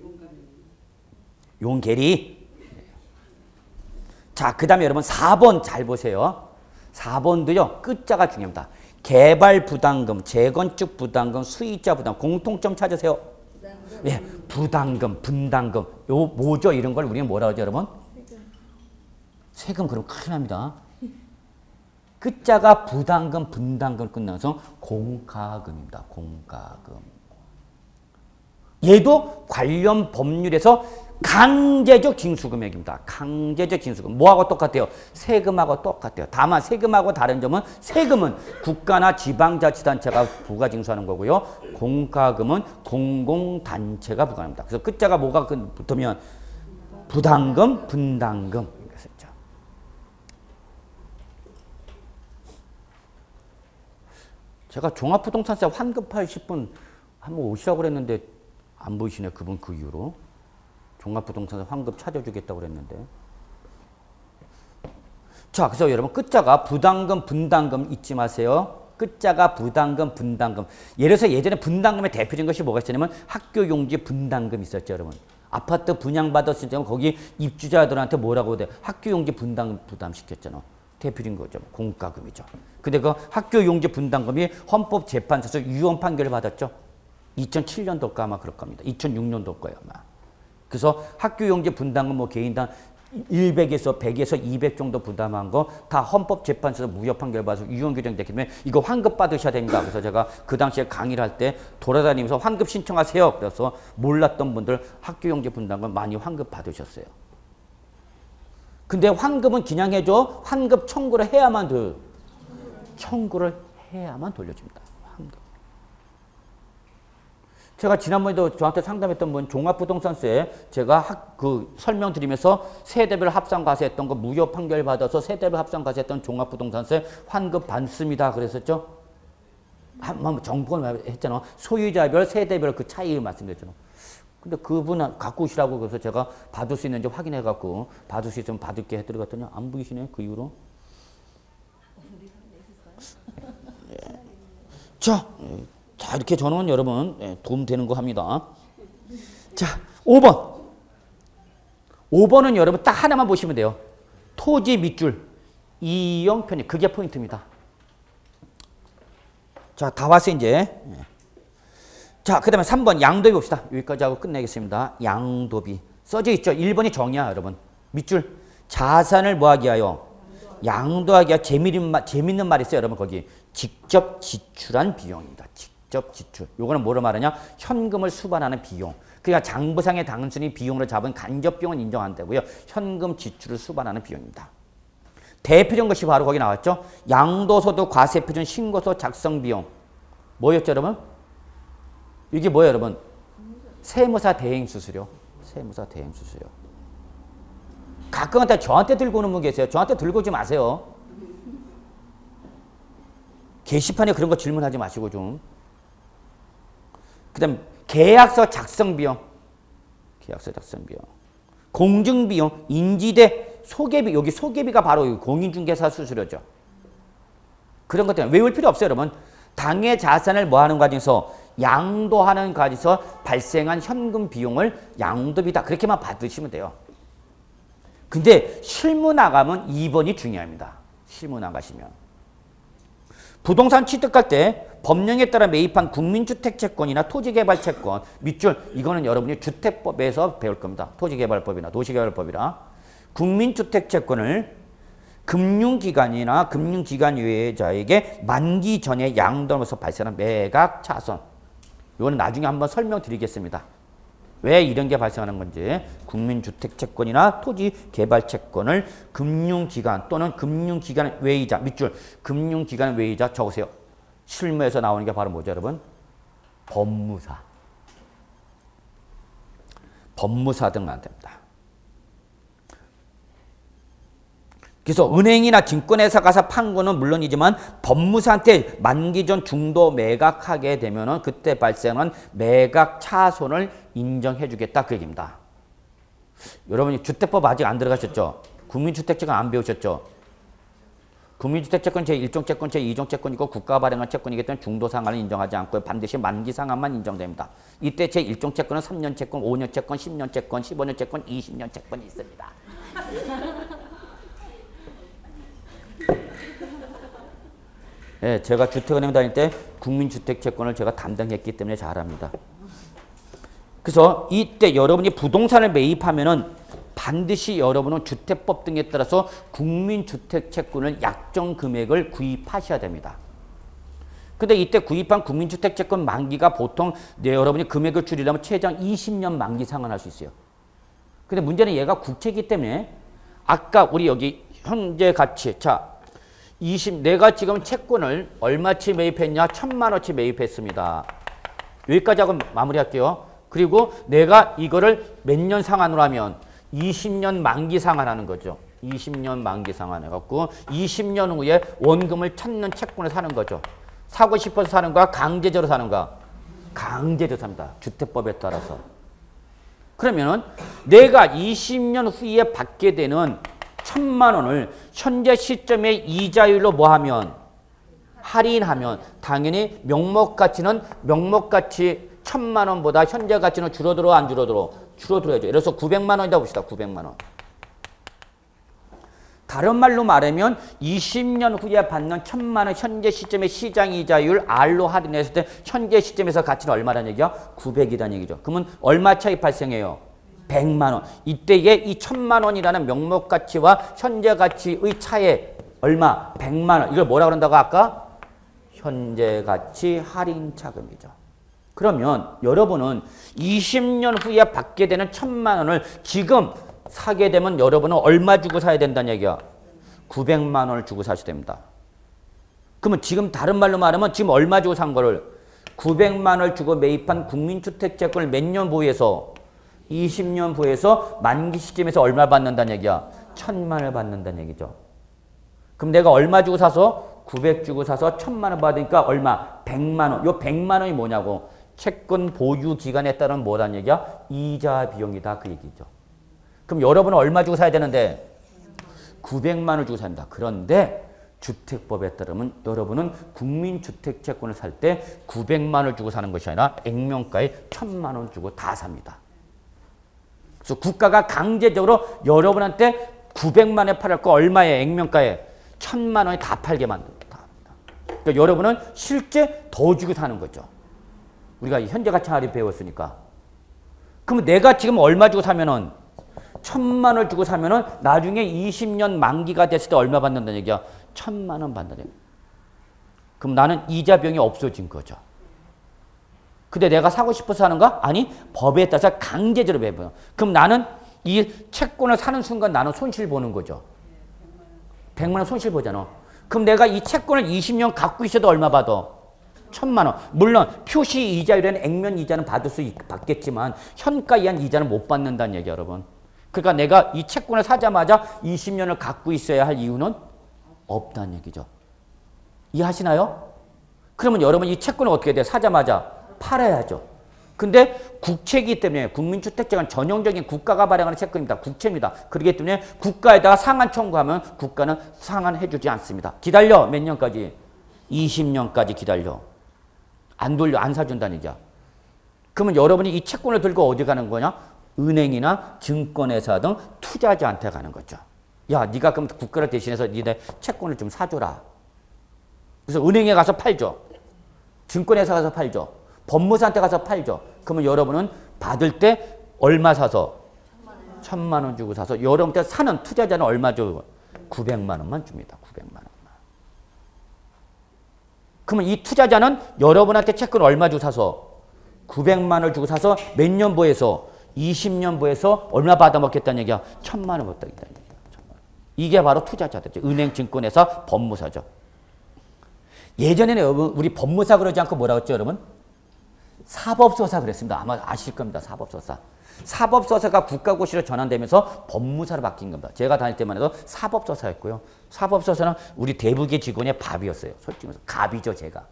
용계리. 자, 그 다음에 여러분 4번 잘 보세요. 4번도요. 끝자가 중요합니다. 개발 부담금, 재건축 부담금, 수익자 부담금. 공통점 찾으세요. 예, 부담금, 분담금. 요 뭐죠? 이런 걸 우리는 뭐라고 하죠, 여러분? 세금 그럼 큰일 납니다. 끝자가 부담금, 분담금 끝나서 공과금입니다. 공과금. 얘도 관련 법률에서 강제적 징수금액입니다. 강제적 징수금. 뭐하고 똑같아요? 세금하고 똑같아요. 다만 세금하고 다른 점은 세금은 국가나 지방자치단체가 부가징수하는 거고요. 공과금은 공공단체가 부과합니다. 그래서 끝자가 뭐가 붙으면 부담금, 분담금. 제가 종합부동산세 환급할 10분 한번 오시라고 그랬는데 안 보이시네. 그분 그 이후로. 종합부동산세 환급 찾아주겠다고 그랬는데. 자, 그래서 여러분 끝자가 부담금, 분담금 잊지 마세요. 끝자가 부담금, 분담금. 예를 들어서 예전에 분담금의 대표적인 것이 뭐가 있었냐면 학교용지 분담금 있었죠, 여러분. 아파트 분양받았을 때 거기 입주자들한테 뭐라고 돼? 학교용지 분담금 부담시켰잖아. 대표적인 거죠. 공과금이죠. 근데 그 학교용지 분담금이 헌법재판소에서 유언 판결을 받았죠. 2007년도일까 아마 그럴 겁니다. 2006년도일 거예요, 아마. 그래서 학교용지 분담금 뭐 개인당 100에서 100에서 200 정도 부담한 거 다 헌법재판소에서 무효 판결 받아서 유언 규정됐기 때문에 이거 환급 받으셔야 됩니다. 그래서 제가 그 당시에 강의를 할 때 돌아다니면서 환급 신청하세요. 그래서 몰랐던 분들 학교용지 분담금 많이 환급 받으셨어요. 근데 환급은 그냥 해줘. 환급 청구를 해야만 청구를 해야만 돌려줍니다. 환급. 제가 지난번에도 저한테 상담했던 분 종합부동산세 제가 설명드리면서 세대별 합산과세했던 거 무효 판결 받아서 세대별 합산과세했던 종합부동산세 환급 받습니다. 그랬었죠? 한번 정보를 했잖아. 소유자별, 세대별 그 차이 말씀드렸잖아. 근데 그분 갖고 오시라고 그래서 제가 받을 수 있는지 확인해갖고 받을 수 있으면 받을게 해드리겠더니 안 보이시네, 그 이후로. 자, 이렇게 저는 여러분 도움되는 거 합니다. 자, 5번. 5번은 여러분 딱 하나만 보시면 돼요. 토지 밑줄, 이용 편의. 그게 포인트입니다. 자, 다 왔어요, 이제. 자, 그 다음에 3번 양도비 봅시다. 여기까지 하고 끝내겠습니다. 양도비. 써져 있죠. 1번이 정의야, 여러분. 밑줄. 자산을 뭐하기 위하여? 양도하기 위하여. 재밌는 말이 있어요. 여러분 거기 직접 지출한 비용입니다. 직접 지출. 요거는 뭐로 말하냐? 현금을 수반하는 비용. 그러니까 장부상에 단순히 비용으로 잡은 간접 비용은 인정 안 되고요. 현금 지출을 수반하는 비용입니다. 대표적인 것이 바로 거기 나왔죠. 양도소득 과세표준 신고서 작성 비용. 뭐였죠 여러분? 이게 뭐예요 여러분? 세무사 대행 수수료. 세무사 대행 수수료. 가끔은 저한테 들고 오는 분 계세요. 저한테 들고 오지 마세요. 게시판에 그런 거 질문하지 마시고 좀. 그 다음 계약서 작성 비용. 계약서 작성 비용. 공증 비용. 인지대 소개비. 여기 소개비가 바로 공인중개사 수수료죠. 그런 것들 외울 필요 없어요 여러분. 당해 자산을 뭐하는 과정에서 양도하는 과정에서 발생한 현금 비용을 양도비다. 그렇게만 받으시면 돼요. 근데 실무 나가면 2번이 중요합니다. 실무 나가시면. 부동산 취득할 때 법령에 따라 매입한 국민주택채권이나 토지개발채권, 밑줄 이거는 여러분이 주택법에서 배울 겁니다. 토지개발법이나 도시개발법이나 국민주택채권을 금융기관이나 금융기관 유예자에게 만기 전에 양도하면서 발생한 매각 차손. 이거는 나중에 한번 설명드리겠습니다. 왜 이런 게 발생하는 건지. 국민주택채권이나 토지개발채권을 금융기관 또는 금융기관 외의자, 밑줄 금융기관 외의자 적으세요. 실무에서 나오는 게 바로 뭐죠 여러분? 법무사. 법무사 등은 안 됩니다. 그래서 은행이나 증권회사 가서 판 거는 물론이지만 법무사한테 만기 전 중도 매각하게 되면은 그때 발생한 매각 차손을 인정해 주겠다 그 얘기입니다. 여러분이 주택법 아직 안 들어가셨죠? 국민주택채권 안 배우셨죠? 국민주택채권 제1종 채권, 제2종 채권이고 국가 발행한 채권이기 때문에 중도 상한을 인정하지 않고 반드시 만기 상한만 인정됩니다. 이때 제1종 채권은 3년 채권, 5년 채권, 10년 채권, 15년 채권, 20년 채권이 있습니다. 네, 제가 주택은행 다닐 때 국민주택채권을 제가 담당했기 때문에 잘 압니다. 그래서 이때 여러분이 부동산을 매입하면은 반드시 여러분은 주택법 등에 따라서 국민주택채권을 약정 금액을 구입하셔야 됩니다. 근데 이때 구입한 국민주택채권 만기가 보통 여러분이 금액을 줄이려면 최장 20년 만기 상환할 수 있어요. 근데 문제는 얘가 국채이기 때문에 아까 우리 여기 현재 가치 내가 지금 채권을 얼마치 매입했냐? 1,000만 원치 매입했습니다. 여기까지 하고 마무리할게요. 그리고 내가 이거를 몇 년 상환으로 하면 20년 만기 상환하는 거죠. 20년 만기 상환해갖고 20년 후에 원금을 찾는 채권을 사는 거죠. 사고 싶어서 사는 거야? 강제적으로 사는 거야? 강제적으로 삽니다. 주택법에 따라서. 그러면은 내가 20년 후에 받게 되는 1,000만 원을 현재 시점에 이자율로 뭐하면? 할인하면 당연히 명목가치는 명목가치 1,000만 원보다 현재 가치는 줄어들어 안 줄어들어? 줄어들어야죠. 예를 들어서 900만 원이다 봅시다. 900만 원. 다른 말로 말하면 20년 후에 받는 1,000만 원 현재 시점의 시장 이자율 R로 할인했을 때 현재 시점에서 가치는 얼마라는 얘기야? 900이라는 얘기죠. 그러면 얼마 차이 발생해요? 100만 원. 이때에 이 1,000만 원이라는 명목 가치와 현재 가치의 차에 얼마? 100만 원. 이걸 뭐라 그런다고 아까? 현재 가치 할인 차금이죠. 그러면 여러분은 20년 후에 받게 되는 1,000만 원을 지금 사게 되면 여러분은 얼마 주고 사야 된다는 얘기야? 900만 원을 주고 사셔야 됩니다. 그러면 지금 다른 말로 말하면 지금 얼마 주고 산 거를 900만 원을 주고 매입한 국민주택채권을 몇 년 보유해서 20년 후에서 만기 시점에서 얼마 받는다는 얘기야? 1,000만 원을 받는다는 얘기죠. 그럼 내가 얼마 주고 사서 900 주고 사서 1,000만 원 받으니까 얼마? 100만 원. 요 100만 원이 뭐냐고? 채권 보유 기간에 따른 뭐라는 얘기야? 이자 비용이다 그 얘기죠. 그럼 여러분은 얼마 주고 사야 되는데? 900만 원을 주고 산다. 그런데 주택법에 따르면 여러분은 국민주택채권을 살 때 900만 원을 주고 사는 것이 아니라 액면가에 1,000만 원 주고 다 삽니다. 그래서 국가가 강제적으로 여러분한테 900만 원에 팔을 거 얼마에 액면가에 1,000만 원에 다 팔게 만듭니다. 그러니까 여러분은 실제 더 주고 사는 거죠. 우리가 현재 가치 할인 배웠으니까. 그럼 내가 지금 얼마 주고 사면은 1,000만 원을 주고 사면은 나중에 20년 만기가 됐을 때 얼마 받는다는 얘기야? 1,000만 원 받는다는 얘기야. 그럼 나는 이자 비용이 없어진 거죠. 근데 내가 사고 싶어서 하는가? 아니, 법에 따라서 강제적으로 매겨요. 그럼 나는 이 채권을 사는 순간 나는 손실 보는 거죠. 100만 원 손실 보잖아. 그럼 내가 이 채권을 20년 갖고 있어도 얼마 받아? 1,000만 원. 물론 표시 이자율에는 액면 이자는 받겠지만 현가 이한 이자는 못 받는다는 얘기야, 여러분. 그러니까 내가 이 채권을 사자마자 20년을 갖고 있어야 할 이유는 없다는 얘기죠. 이해하시나요? 그러면 여러분 이 채권을 어떻게 돼? 사자마자 팔아야죠. 근데 국채이기 때문에 국민주택자는 전형적인 국가가 발행하는 채권입니다. 국채입니다. 그렇기 때문에 국가에다가 상한 청구하면 국가는 상환해주지 않습니다. 기다려. 몇 년까지? 20년까지 기다려. 안 돌려. 안 사준다는 얘기야. 그러면 여러분이 이 채권을 들고 어디 가는 거냐? 은행이나 증권회사 등 투자자한테 가는 거죠. 야, 네가 그럼 국가를 대신해서 니네 채권을 좀 사줘라. 그래서 은행에 가서 팔죠. 증권회사 가서 팔죠. 법무사한테 가서 팔죠. 그러면 여러분은 받을 때 얼마 사서? 1,000만 원 주고 사서 여러분한테 사는 투자자는 얼마 줘? 900만 원만 줍니다. 900만 원만. 그러면 이 투자자는 여러분한테 채권을 얼마 주고 사서? 900만 원을 주고 사서 몇 년 보에서? 20년 보에서 얼마 받아먹겠다는 얘기야? 1,000만 원 받아먹겠다는 얘기야. 이게 바로 투자자들이죠. 은행, 증권회사, 법무사죠. 예전에는 여러분 우리 법무사 그러지 않고 뭐라고 했죠, 여러분? 사법소사 그랬습니다. 아마 아실 겁니다. 사법소사. 사법소사가 국가고시로 전환되면서 법무사로 바뀐 겁니다. 제가 다닐 때만 해도 사법소사였고요. 사법소사는 우리 대부계 직원의 밥이었어요. 솔직히 말해서 갑이죠, 제가.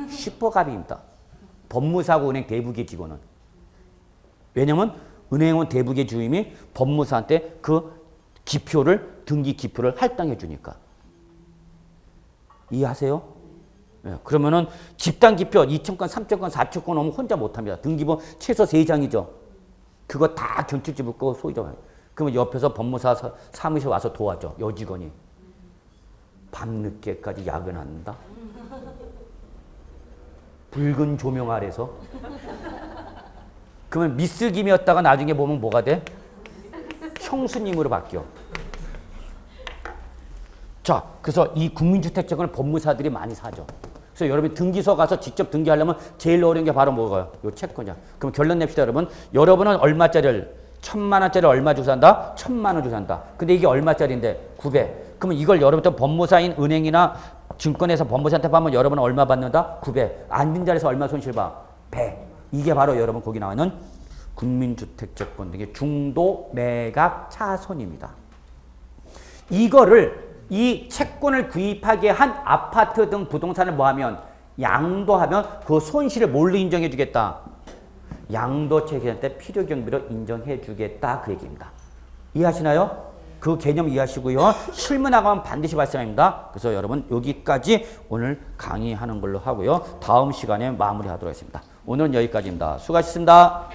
슈퍼갑입니다. 법무사하고 은행 대부계 직원은. 왜냐면 은행은 대부계 주임이 법무사한테 그 기표를, 등기 기표를 할당해 주니까. 이해하세요? 네, 그러면은 집단 기표 2,000건, 3,000건, 4,000건 오면 혼자 못합니다. 등기부 최소 3장이죠. 그거 다 경찰지 붙고 소유자. 그러면 옆에서 법무사 사무실 와서 도와줘. 여직원이. 밤늦게까지 야근한다. 붉은 조명 아래서. 그러면 미스김이었다가 나중에 보면 뭐가 돼? 형수님으로 바뀌어. 자, 그래서 이 국민주택채권을 법무사들이 많이 사죠. 그래서 여러분이 등기소 가서 직접 등기하려면 제일 어려운 게 바로 뭐가요? 요 채권이야. 그럼 결론 냅시다, 여러분. 여러분은 얼마짜리를? 1,000만 원짜리를 얼마 주고 산다? 1,000만 원 주고 산다. 근데 이게 얼마짜리인데? 900. 그러면 이걸 여러분들 법무사인 은행이나 증권에서 법무사한테 받으면 여러분은 얼마 받는다? 900. 앉은 자리에서 얼마 손실 봐? 100. 이게 바로 여러분 거기 나와 있는 국민주택채권 등의 중도 매각 차손입니다. 이거를 이 채권을 구입하게 한 아파트 등 부동산을 뭐하면 양도하면 그 손실을 뭘로 인정해 주겠다? 양도채권 때 필요경비로 인정해 주겠다 그 얘기입니다. 이해하시나요? 그 개념 이해하시고요. 실무 나가면 반드시 발생합니다. 그래서 여러분 여기까지 오늘 강의하는 걸로 하고요. 다음 시간에 마무리하도록 하겠습니다. 오늘은 여기까지입니다. 수고하셨습니다.